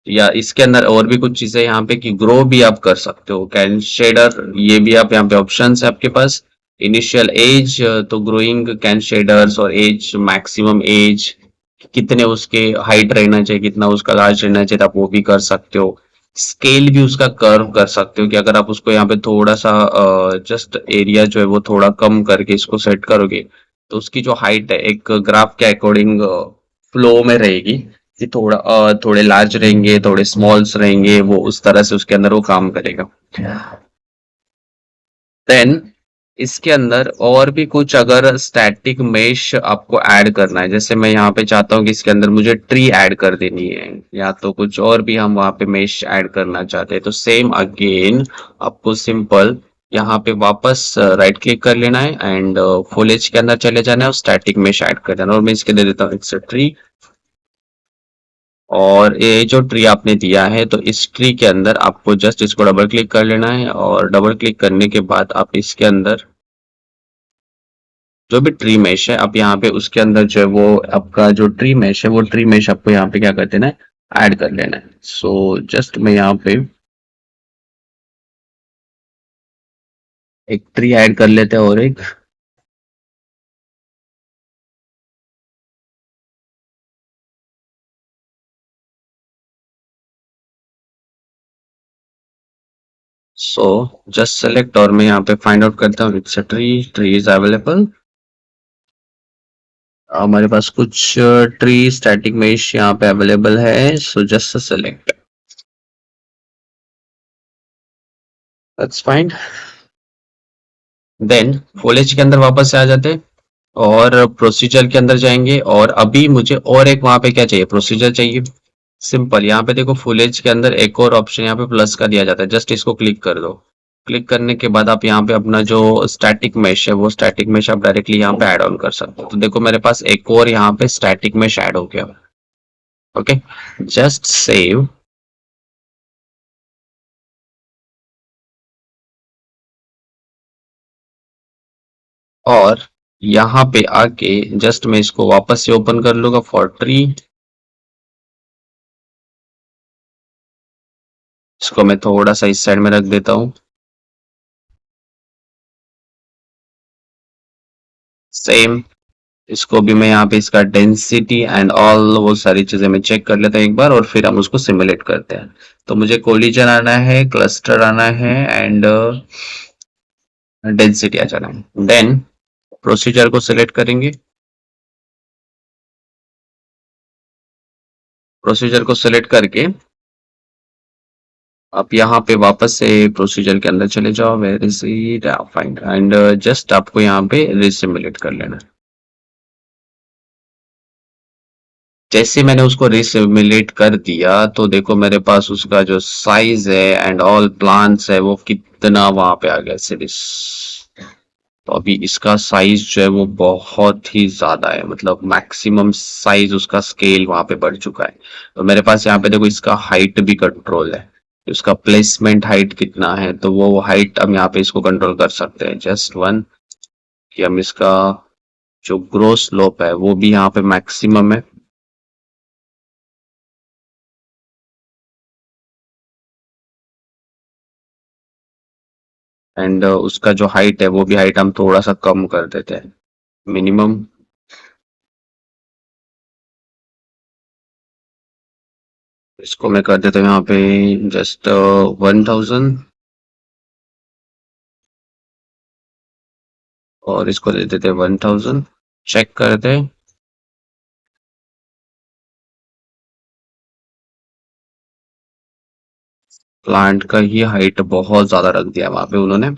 या इसके अंदर और भी कुछ चीजें यहाँ पे कि ग्रो भी आप कर सकते हो, कैन शेडर, ये भी आप यहाँ पे ऑप्शंस है आपके पास। इनिशियल एज, तो ग्रोइंग कैन शेडर्स और एज, मैक्सिमम एज कितने उसके हाइट रहना चाहिए, कितना उसका लार्ज रहना चाहिए, आप वो भी कर सकते हो। स्केल भी उसका कर्व कर सकते हो कि अगर आप उसको यहाँ पे थोड़ा सा जस्ट एरिया जो है वो थोड़ा कम करके इसको सेट करोगे, तो उसकी जो हाइट है एक ग्राफ के अकॉर्डिंग फ्लो में रहेगी, कि थोड़ा थोड़े लार्ज रहेंगे, थोड़े स्मॉल्स रहेंगे, वो उस तरह से उसके अंदर वो काम करेगा। देन इसके अंदर और भी कुछ अगर स्टैटिक मेश आपको ऐड करना है, जैसे मैं यहाँ पे चाहता हूँ कि इसके अंदर मुझे ट्री ऐड कर देनी है, या तो कुछ और भी हम वहाँ पे मेश ऐड करना चाहते हैं, तो सेम अगेन आपको सिंपल यहाँ पे वापस राइट क्लिक कर लेना है एंड फुलेज के अंदर चले जाना है और स्टैटिक मेश ऐड कर देना, और मैं इसके दे देता हूँ एक ट्री। और ये जो ट्री आपने दिया है, तो इस ट्री के अंदर आपको जस्ट इसको डबल क्लिक कर लेना है, और डबल क्लिक करने के बाद आप इसके अंदर जो भी ट्री मेश है, आप यहाँ पे उसके अंदर जो है वो आपका जो ट्री मेश है, वो ट्री मेश आपको यहाँ पे क्या कर देना है, ऐड कर लेना है। सो जस्ट मैं यहाँ पे एक ट्री ऐड कर लेते हैं और एक, सो जस्ट सेलेक्ट, और मैं यहाँ पे फाइंड आउट करता हूँ it's a tree, tree is available. हमारे पास कुछ ट्री स्टैटिक मेश यहाँ पे अवेलेबल है, so just select, that's fine. Then foliage के अंदर वापस से आ जाते हैं और प्रोसीजर के अंदर जाएंगे, और अभी मुझे और एक वहां पे क्या चाहिए, प्रोसीजर चाहिए। सिंपल यहाँ पे देखो फुलेज के अंदर एक और ऑप्शन यहाँ पे प्लस का दिया जाता है, जस्ट इसको क्लिक कर दो। क्लिक करने के बाद आप यहाँ पे अपना जो स्टैटिक मेश है वो स्टैटिक मेश आप डायरेक्टली यहाँ पे ऐड ऑन कर सकते हो। तो देखो मेरे पास एक और यहाँ पे स्टैटिक मेश ऐड हो गया। ओके, जस्ट सेव, और यहाँ पे आके जस्ट मैं इसको वापस से ओपन कर लूंगा फॉर ट्री। इसको मैं थोड़ा सा इस साइड में रख देता हूँ। सेम इसको भी मैं यहाँ पे इसका डेंसिटी एंड ऑल वो सारी चीजें मैं चेक कर लेता हूँ एक बार, और फिर हम उसको सिमुलेट करते हैं। तो मुझे कोलिजन आना है, क्लस्टर आना है एंड डेंसिटी आ जाना है। देन प्रोसीजर को सिलेक्ट करेंगे। प्रोसीजर को सिलेक्ट करके आप यहाँ पे वापस से प्रोसीजर के अंदर चले जाओ, where is it, find, and just आपको यहाँ पे रिसिमुलेट कर लेना है। जैसे मैंने उसको रिसिमुलेट कर दिया तो देखो मेरे पास उसका जो साइज है एंड ऑल प्लांट्स है वो कितना वहां पे आ गया सीरीज। तो अभी इसका साइज जो है वो बहुत ही ज्यादा है, मतलब मैक्सिमम साइज उसका स्केल वहां पे बढ़ चुका है। तो मेरे पास यहाँ पे देखो इसका हाइट भी कंट्रोल है, उसका प्लेसमेंट हाइट कितना है, तो वो हाइट हम यहाँ पे इसको कंट्रोल कर सकते हैं जस्ट वन, कि हम इसका जो ग्रो स्लोप है वो भी यहाँ पे मैक्सिमम है। एंड उसका जो हाइट है वो भी हाइट हम थोड़ा सा कम कर देते हैं, मिनिमम। इसको मैं कर देता हूँ यहाँ पे जस्ट 1000, और इसको दे देते 1000। चेक करते हैं। प्लांट का ही हाइट बहुत ज्यादा रख दिया वहां पे उन्होंने,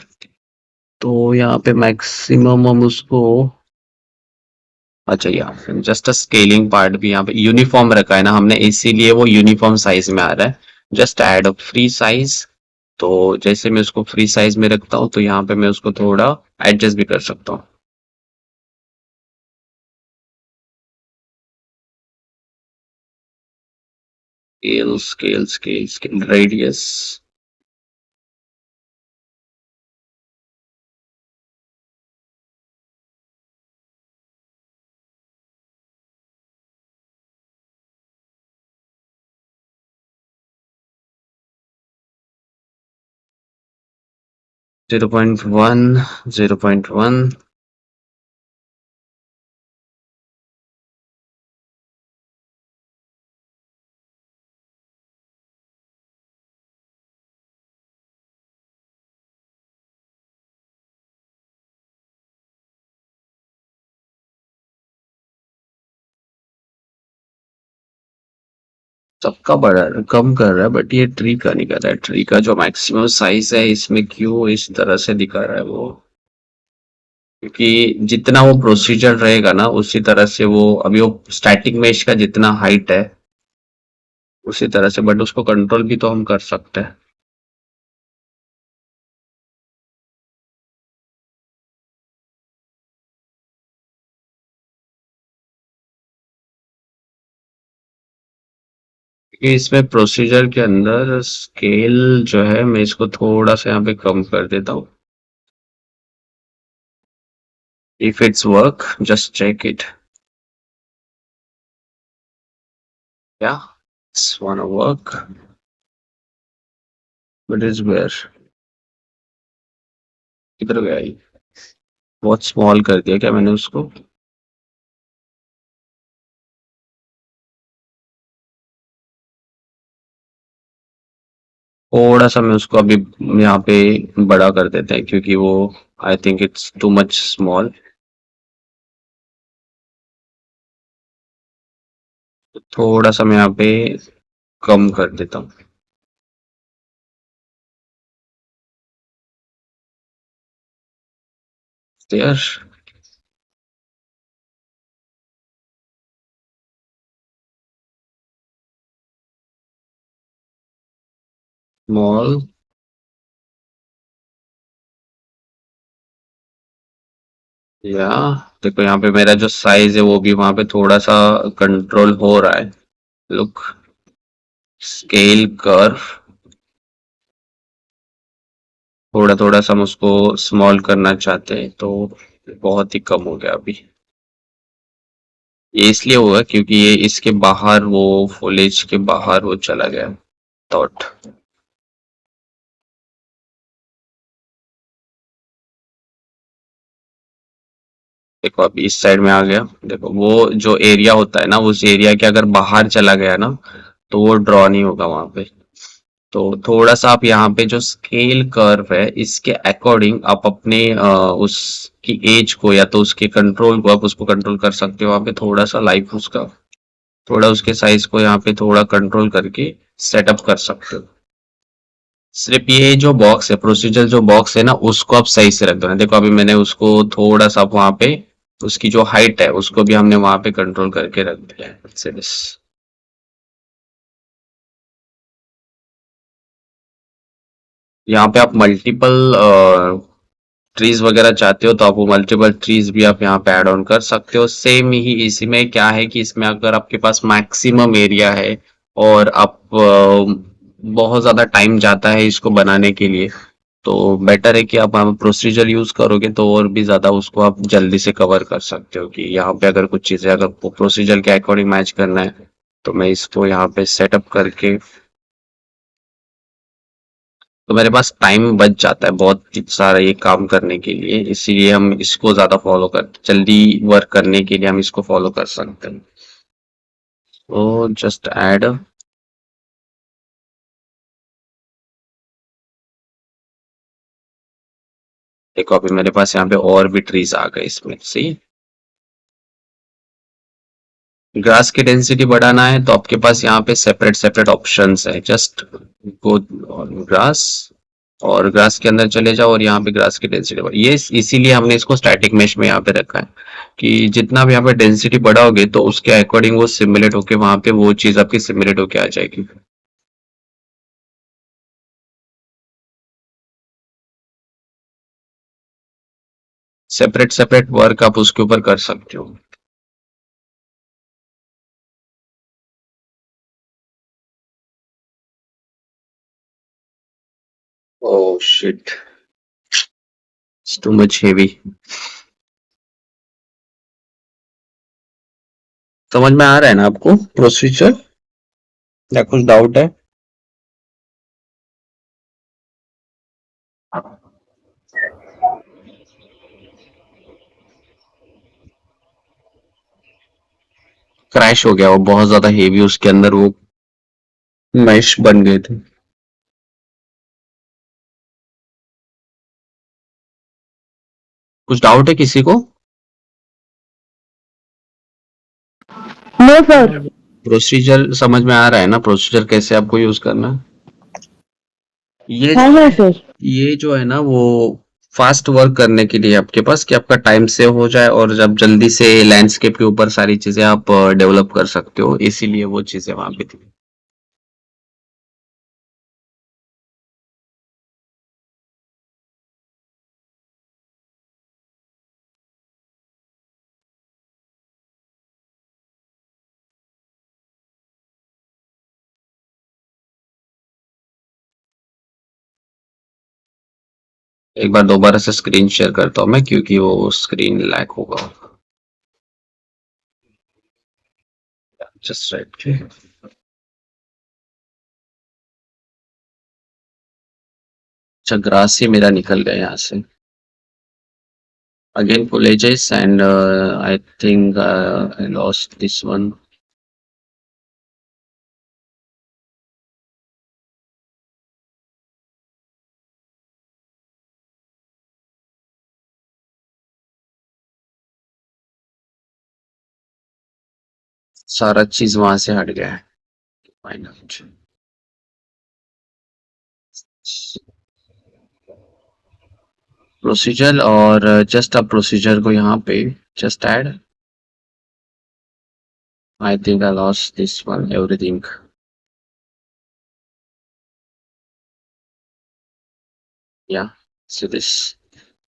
तो यहाँ पे मैक्सिमम हम उसको, अच्छा यार जस्ट स्केलिंग पार्ट भी यहाँ पे यूनिफॉर्म रखा है ना हमने, इसीलिए वो यूनिफॉर्म साइज में आ रहा है। Just add a free size. तो जैसे मैं उसको फ्री साइज में रखता हूँ तो यहाँ पे मैं उसको थोड़ा एडजस्ट भी कर सकता हूँ। Scale radius. 0.1, 0.1। सबका बड़ा कम कर रहा है बट ये ट्री का नहीं कर रहा है। ट्री का जो मैक्सिमम साइज है इसमें क्यों इस तरह से दिखा रहा है वो, क्योंकि जितना वो प्रोसीजर रहेगा ना उसी तरह से वो, अभी वो स्टैटिक मेश का जितना हाइट है उसी तरह से, बट उसको कंट्रोल भी तो हम कर सकते हैं। क्योंकि इसमें प्रोसीजर के अंदर स्केल जो है मैं इसको थोड़ा सा यहाँ पे कम कर देता हूँ। If it's work just check it. या it's wanna work, but is where, किधर गया ये? बहुत स्मॉल कर दिया क्या मैंने उसको? थोड़ा सा मैं उसको अभी यहाँ पे बड़ा कर देते हैं क्योंकि वो, आई think it's too much small. थोड़ा सा मैं यहाँ पे कम कर देता हूँ। देयर। स्मॉल। या देखो यहाँ पे मेरा जो साइज है वो भी वहां पे थोड़ा सा कंट्रोल हो रहा है। लुक, स्केल कर्व, थोड़ा थोड़ा सा हम उसको स्मॉल करना चाहते हैं तो बहुत ही कम हो गया अभी। ये इसलिए हुआ क्योंकि ये इसके बाहर वो फॉलेज के बाहर वो चला गया थॉट। देखो अभी इस साइड में आ गया। देखो वो जो एरिया होता है ना उस एरिया के अगर बाहर चला गया ना तो वो ड्रॉ नहीं होगा वहां पे। तो थोड़ा सा आप यहाँ पे जो स्केल कर्व है इसके अकॉर्डिंग आप अपने उसकी एज को या तो उसके कंट्रोल को आप उसको कंट्रोल कर सकते हो। वहाँ पे थोड़ा सा लाइफ उसका थोड़ा उसके साइज को यहाँ पे थोड़ा कंट्रोल करके सेटअप कर सकते हो। सिर्फ ये जो बॉक्स है प्रोसीजर जो बॉक्स है ना उसको आप सही से रख दो ना। देखो अभी मैंने उसको थोड़ा सा वहां पे उसकी जो हाइट है उसको भी हमने वहां पे कंट्रोल करके रख दिया है से बस। यहाँ पे आप मल्टीपल ट्रीज वगैरह चाहते हो तो आप वो मल्टीपल ट्रीज भी आप यहाँ पे ऐड ऑन कर सकते हो। सेम ही इसी में क्या है कि इसमें अगर आपके पास मैक्सिमम एरिया है और आप बहुत ज्यादा टाइम जाता है इसको बनाने के लिए तो बेटर है कि आप प्रोसीजर यूज करोगे तो और भी ज्यादा उसको आप जल्दी से कवर कर सकते हो। कि यहाँ पे अगर कुछ चीजें अगर प्रोसीजर के अकॉर्डिंग मैच करना है तो मैं इसको यहाँ पे सेटअप करके तो मेरे पास टाइम बच जाता है बहुत सारा ये काम करने के लिए। इसीलिए हम इसको ज्यादा फॉलो कर जल्दी वर्क करने के लिए हम इसको फॉलो कर सकते हैं। तो जस्ट ऐड देखो अभी मेरे पास यहाँ पे और भी ट्रीज आ गए इसमें से। ग्रास की डेंसिटी बढ़ाना है तो आपके पास यहाँ पे सेपरेट सेपरेट ऑप्शंस है। जस्ट गो ग्रास और ग्रास के अंदर चले जाओ और यहाँ पे ग्रास की डेंसिटी बढ़ ये इसीलिए हमने इसको स्टैटिक मेश में यहाँ पे रखा है कि जितना भी यहाँ पे डेंसिटी बढ़ाओगे तो उसके अकॉर्डिंग वो सिमुलेट होके वहां पे वो चीज आपकी सिमुलेट होके आ जाएगी। सेपरेट सेपरेट वर्क आप उसके ऊपर कर सकते हो। Oh shit it's too much heavy. समझ में आ रहा है ना आपको प्रोसीजर या कुछ डाउट है? क्रैश हो गया वो बहुत ज्यादा हेवी उसके अंदर वो मैश बन गए थे। कुछ डाउट है किसी को? No sir. प्रोसीजर समझ में आ रहा है ना प्रोसीजर कैसे आपको यूज करना है? ये हाँ हाँ सर। ये जो है ना वो फास्ट वर्क करने के लिए आपके पास कि आपका टाइम सेव हो जाए और जब जल्दी से लैंडस्केप के ऊपर सारी चीजें आप डेवलप कर सकते हो इसीलिए वो चीजें वहां पे थी। एक बार दोबारा से स्क्रीन शेयर करता हूँ मैं क्योंकि वो स्क्रीन लैग होगा। Just right. अच्छा ग्रास ही मेरा निकल गया यहाँ से। Again apologize and I think I lost this one. सारा चीज वहां से हट गया है। Why not? प्रोसीजर और जस्ट अब प्रोसीजर को यहाँ पे just add. I think I lost this one everything. या सो दिस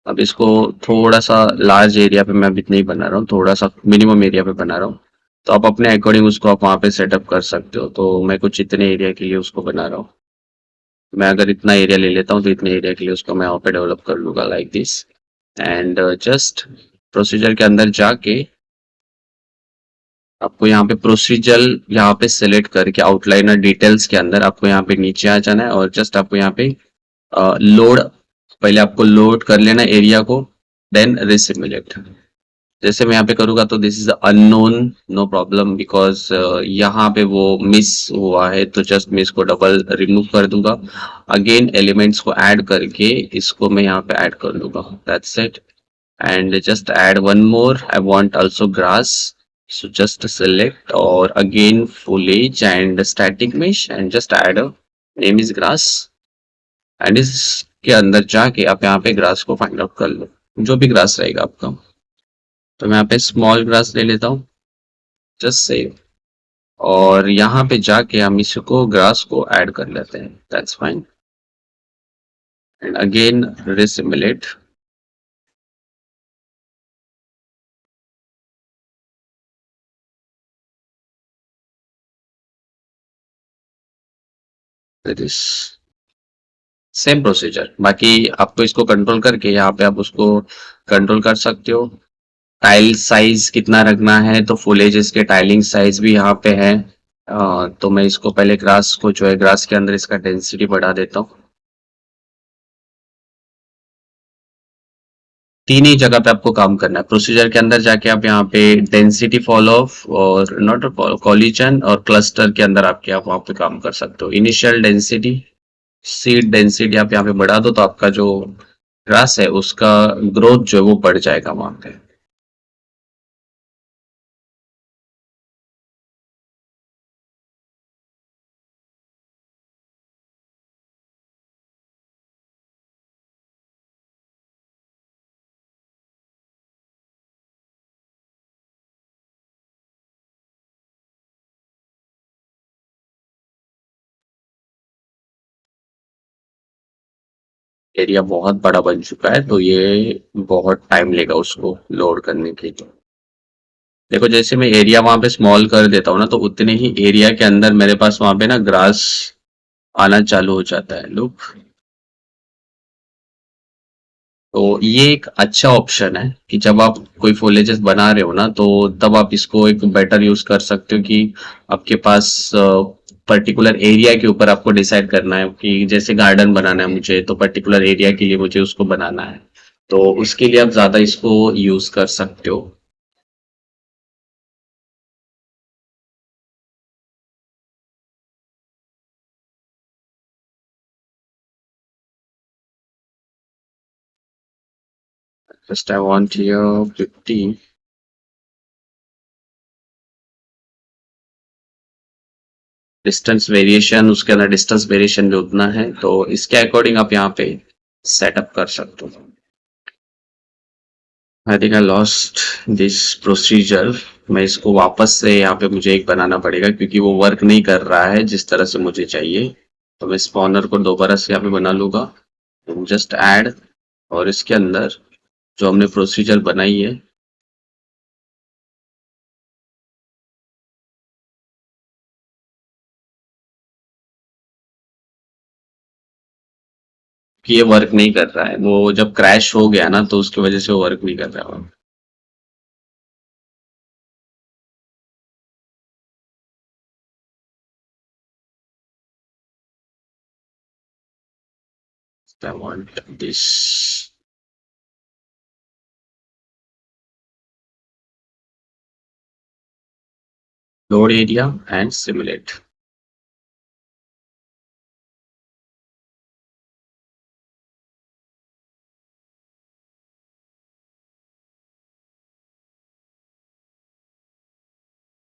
अब इसको थोड़ा सा लार्ज एरिया पे मैं अभी नहीं बना रहा हूँ थोड़ा सा मिनिमम एरिया पे बना रहा हूँ। तो आप अपने अकॉर्डिंग उसको आप वहाँ पे सेटअप कर सकते हो। तो मैं कुछ इतने एरिया के लिए उसको बना रहा हूँ। मैं अगर इतना एरिया ले लेता हूँ तो इतने एरिया के लिए उसको मैं वहाँ पे डेवलप कर लूंगा like this. And just procedure के अंदर जाके आपको यहाँ पे प्रोसीजर यहाँ पे सिलेक्ट करके आउटलाइनर डिटेल्स के अंदर आपको यहाँ पे नीचे आ जाना है और जस्ट आपको यहाँ पे लोड पहले आपको लोड कर लेना एरिया को देन रिसिमुलेट। जैसे मैं यहाँ पे करूंगा तो this is unknown, no problem, because यहाँ पे वो मिस हुआ है तो जस्ट मैं इसको डबल रिमूव कर दूंगा। अगेन एलिमेंट्स को ऐड करके इसको मैं यहाँ पे ऐड कर दूंगा, that's it. And just add one more, I want also grass, so just select or again foliage and static mesh and just add a name is grass and इसके अंदर जाके आप यहाँ पे ग्रास को फाइंड आउट कर लो, जो भी ग्रास रहेगा आपका। तो मैं यहाँ पे स्मॉल ग्रास ले लेता हूँ, जस्ट सेव, और यहाँ पे जाके हम इसको ग्रास को ऐड कर लेते हैं, that's fine. And again resimulate, this same procedure. बाकी आपको इसको कंट्रोल करके यहाँ पे आप उसको कंट्रोल कर सकते हो। टाइल साइज कितना रखना है, तो फुलेजेस के टाइलिंग साइज भी यहाँ पे है। तो मैं इसको पहले ग्रास को जो है ग्रास के अंदर इसका डेंसिटी बढ़ा देता हूँ। तीन ही जगह पे आपको काम करना है। प्रोसीजर के अंदर जाके आप यहाँ पे डेंसिटी फॉल ऑफ और नॉट कॉलिजन और क्लस्टर के अंदर आपके आप वहाँ पे काम कर सकते हो। इनिशियल डेंसिटी, सीड डेंसिटी आप यहाँ पे बढ़ा दो तो आपका जो ग्रास है उसका ग्रोथ जो है वो बढ़ जाएगा वहां पे। एरिया बहुत बड़ा बन चुका है तो ये बहुत टाइम लेगा उसको लोड करने के लिए। देखो जैसे मैं एरिया वहां पे स्मॉल कर देता हूँ ना, तो उतने ही एरिया के अंदर मेरे पास वहां पे ना ग्रास आना चालू हो जाता है। लुक, तो ये एक अच्छा ऑप्शन है कि जब आप कोई फोलेजेस बना रहे हो ना, तो तब आप इसको एक बेटर यूज कर सकते हो कि आपके पास पर्टिकुलर एरिया के ऊपर आपको डिसाइड करना है कि जैसे गार्डन बनाना है मुझे, तो पर्टिकुलर एरिया के लिए मुझे उसको बनाना है, तो उसके लिए आप ज्यादा इसको यूज कर सकते हो। Just I want here 15 distance variation, उसके अंदर डिस्टेंस वेरिएशन भी उतना है, तो इसके अकॉर्डिंग आप यहाँ पे सेटअप कर सकते हो। I think I lost this procedure. मैं इसको वापस से यहाँ पे मुझे एक बनाना पड़ेगा क्योंकि वो वर्क नहीं कर रहा है जिस तरह से मुझे चाहिए। तो मैं स्पॉनर को दोबारा से यहाँ पे बना लूंगा, जस्ट ऐड, और इसके अंदर जो हमने प्रोसीजर बनाई है कि ये वर्क नहीं कर रहा है, वो जब क्रैश हो गया ना तो उसकी वजह से वो वर्क नहीं कर रहा है। I want this load area and simulate.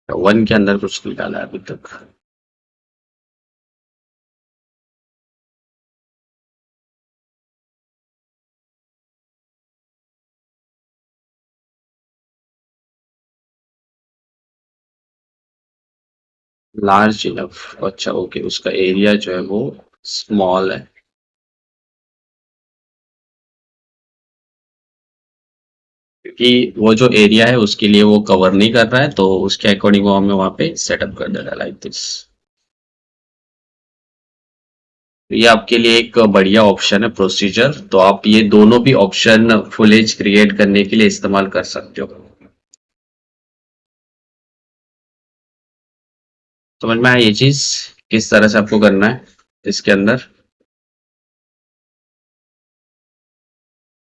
One के अंदर कुछ निकाला है अभी तक। लार्ज इनफ, अच्छा ओके, उसका एरिया जो है वो स्मॉल है। क्योंकि वो जो एरिया है उसके लिए वो कवर नहीं कर रहा है, तो उसके अकॉर्डिंग वो हमें वहां पे सेटअप कर देना लाइक दिस। ये आपके लिए एक बढ़िया ऑप्शन है प्रोसीजर, तो आप ये दोनों भी ऑप्शन फुलेज क्रिएट करने के लिए इस्तेमाल कर सकते हो। समझ में आया ये चीज किस तरह से आपको करना है इसके अंदर?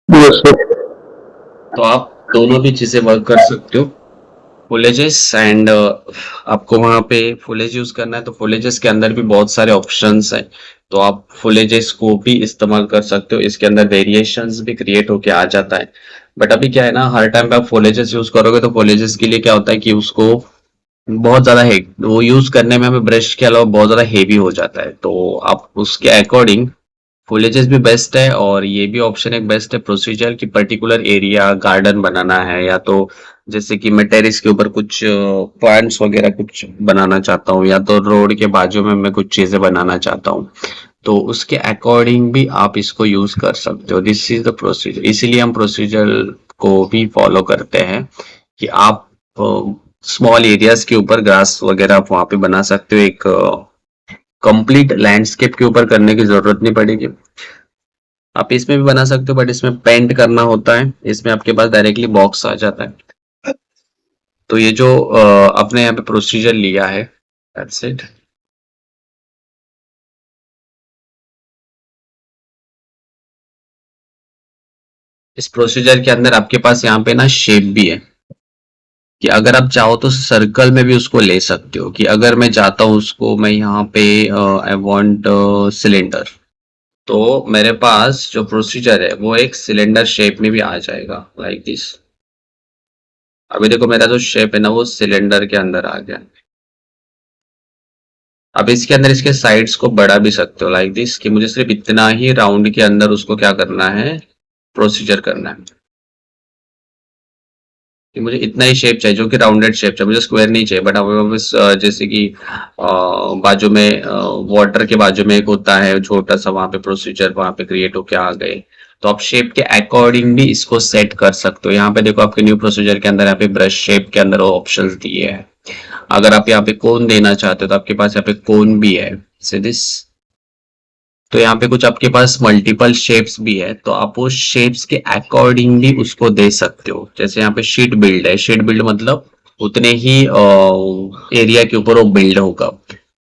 Yes sir. तो आप दोनों भी चीजें वर्क कर सकते हो। फुलेजेस एंड आपको वहाँ पे फुलेज यूज करना है तो फुलेजेस के अंदर भी बहुत सारे ऑप्शंस हैं, तो आप फुलेजेस को भी इस्तेमाल कर सकते हो। इसके अंदर वेरिएशंस भी क्रिएट होके आ जाता है। बट अभी क्या है ना, हर टाइम पे आप फुलेजेस यूज करोगे तो फुलेजेस के लिए क्या होता है कि उसको बहुत ज्यादा है, वो यूज करने में हमें ब्रश के अलावा बहुत ज्यादा हेवी हो जाता है, तो आप उसके अकॉर्डिंग फुलेजेस भी बेस्ट है। और ये भी ऑप्शन एक बेस्ट है प्रोसीजर की पर्टिकुलर एरिया गार्डन बनाना है, या तो जैसे कि मैं टेरिस के ऊपर कुछ प्लांट्स वगैरह कुछ बनाना चाहता हूँ, या तो रोड के बाजू में मैं कुछ चीजें बनाना चाहता हूँ, तो उसके अकॉर्डिंग भी आप इसको यूज कर सकते हो। दिस इज द प्रोसीजर, इसीलिए हम प्रोसीजर को भी फॉलो करते हैं कि आप स्मॉल एरियाज के ऊपर ग्रास वगैरह आप वहां पे बना सकते हो। एक कंप्लीट लैंडस्केप के ऊपर करने की जरूरत नहीं पड़ेगी। आप इसमें भी बना सकते हो बट इसमें पेंट करना होता है, इसमें आपके पास डायरेक्टली बॉक्स आ जाता है। तो ये जो आपने यहाँ पे प्रोसीजर लिया है, दैट्स इट। इस प्रोसीजर के अंदर आपके पास यहाँ पे ना शेप भी है कि अगर आप चाहो तो सर्कल में भी उसको ले सकते हो, कि अगर मैं चाहता हूँ उसको मैं यहाँ पे आई वांट सिलेंडर, तो मेरे पास जो प्रोसीजर है वो एक सिलेंडर शेप में भी आ जाएगा लाइक दिस। अभी देखो मेरा जो शेप है ना वो सिलेंडर के अंदर आ गया। अब इसके अंदर इसके साइड्स को बढ़ा भी सकते हो लाइक दिस, कि मुझे सिर्फ इतना ही राउंड के अंदर उसको क्या करना है, प्रोसीजर करना है, कि मुझे इतना ही शेप चाहिए जो कि राउंडेड शेप चाहिए, मुझे स्क्वायर नहीं चाहिए। बट अब जैसे कि बाजू में वाटर के बाजू में एक होता है छोटा सा, वहां पे प्रोसीजर वहां पे क्रिएट होके आ गए, तो आप शेप के अकॉर्डिंग भी इसको सेट कर सकते हो। यहाँ पे देखो आपके न्यू प्रोसीजर के अंदर यहाँ पे ब्रश शेप के अंदर ऑप्शंस दिए हैं। अगर आप यहाँ पे कोन देना चाहते हो तो आपके पास यहाँ पे कोन भी है, से दिस। तो यहाँ पे कुछ आपके पास मल्टीपल शेप्स भी है, तो आप उस शेप्स के अकॉर्डिंगली उसको दे सकते हो। जैसे यहाँ पे शीट बिल्ड है, शीट बिल्ड मतलब उतने ही एरिया के ऊपर वो बिल्ड होगा,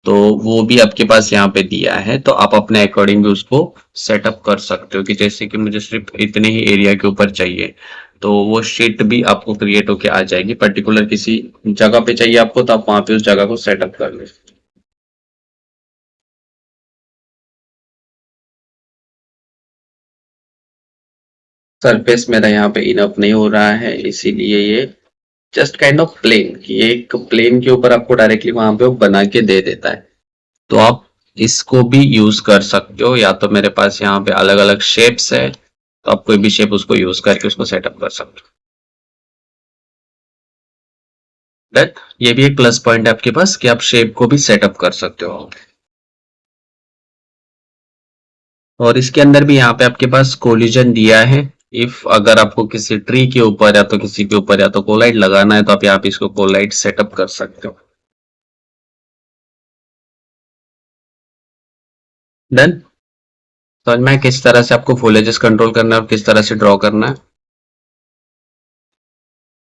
तो वो भी आपके पास यहाँ पे दिया है, तो आप अपने अकॉर्डिंग भी उसको सेटअप कर सकते हो। कि जैसे कि मुझे सिर्फ इतने ही एरिया के ऊपर चाहिए, तो वो शीट भी आपको क्रिएट होके आ जाएगी। पर्टिकुलर किसी जगह पे चाहिए आपको तो आप वहां पे उस जगह को सेटअप कर ले। सरफेस मेरा यहाँ पे इनफ नहीं हो रहा है, इसीलिए ये जस्ट काइंड ऑफ प्लेन, कि एक प्लेन के ऊपर आपको डायरेक्टली वहां पे वो बना के दे देता है। तो आप इसको भी यूज कर सकते हो, या तो मेरे पास यहाँ पे अलग अलग शेप्स है, तो आप कोई भी शेप उसको यूज करके उसको सेटअप कर सकते हो। दैट ये भी एक प्लस पॉइंट है आपके पास कि आप शेप को भी सेटअप कर सकते हो। और इसके अंदर भी यहाँ पे आपके पास कोलिजन दिया है। इफ अगर आपको किसी ट्री के ऊपर या तो किसी के ऊपर या तो कोलाइट लगाना है, तो आप यहाँ पे इसको कोलाइट सेटअप कर सकते हो। डन। समझ में आया किस तरह से आपको फुल एजेस कंट्रोल करना है और किस तरह से ड्रॉ करना है।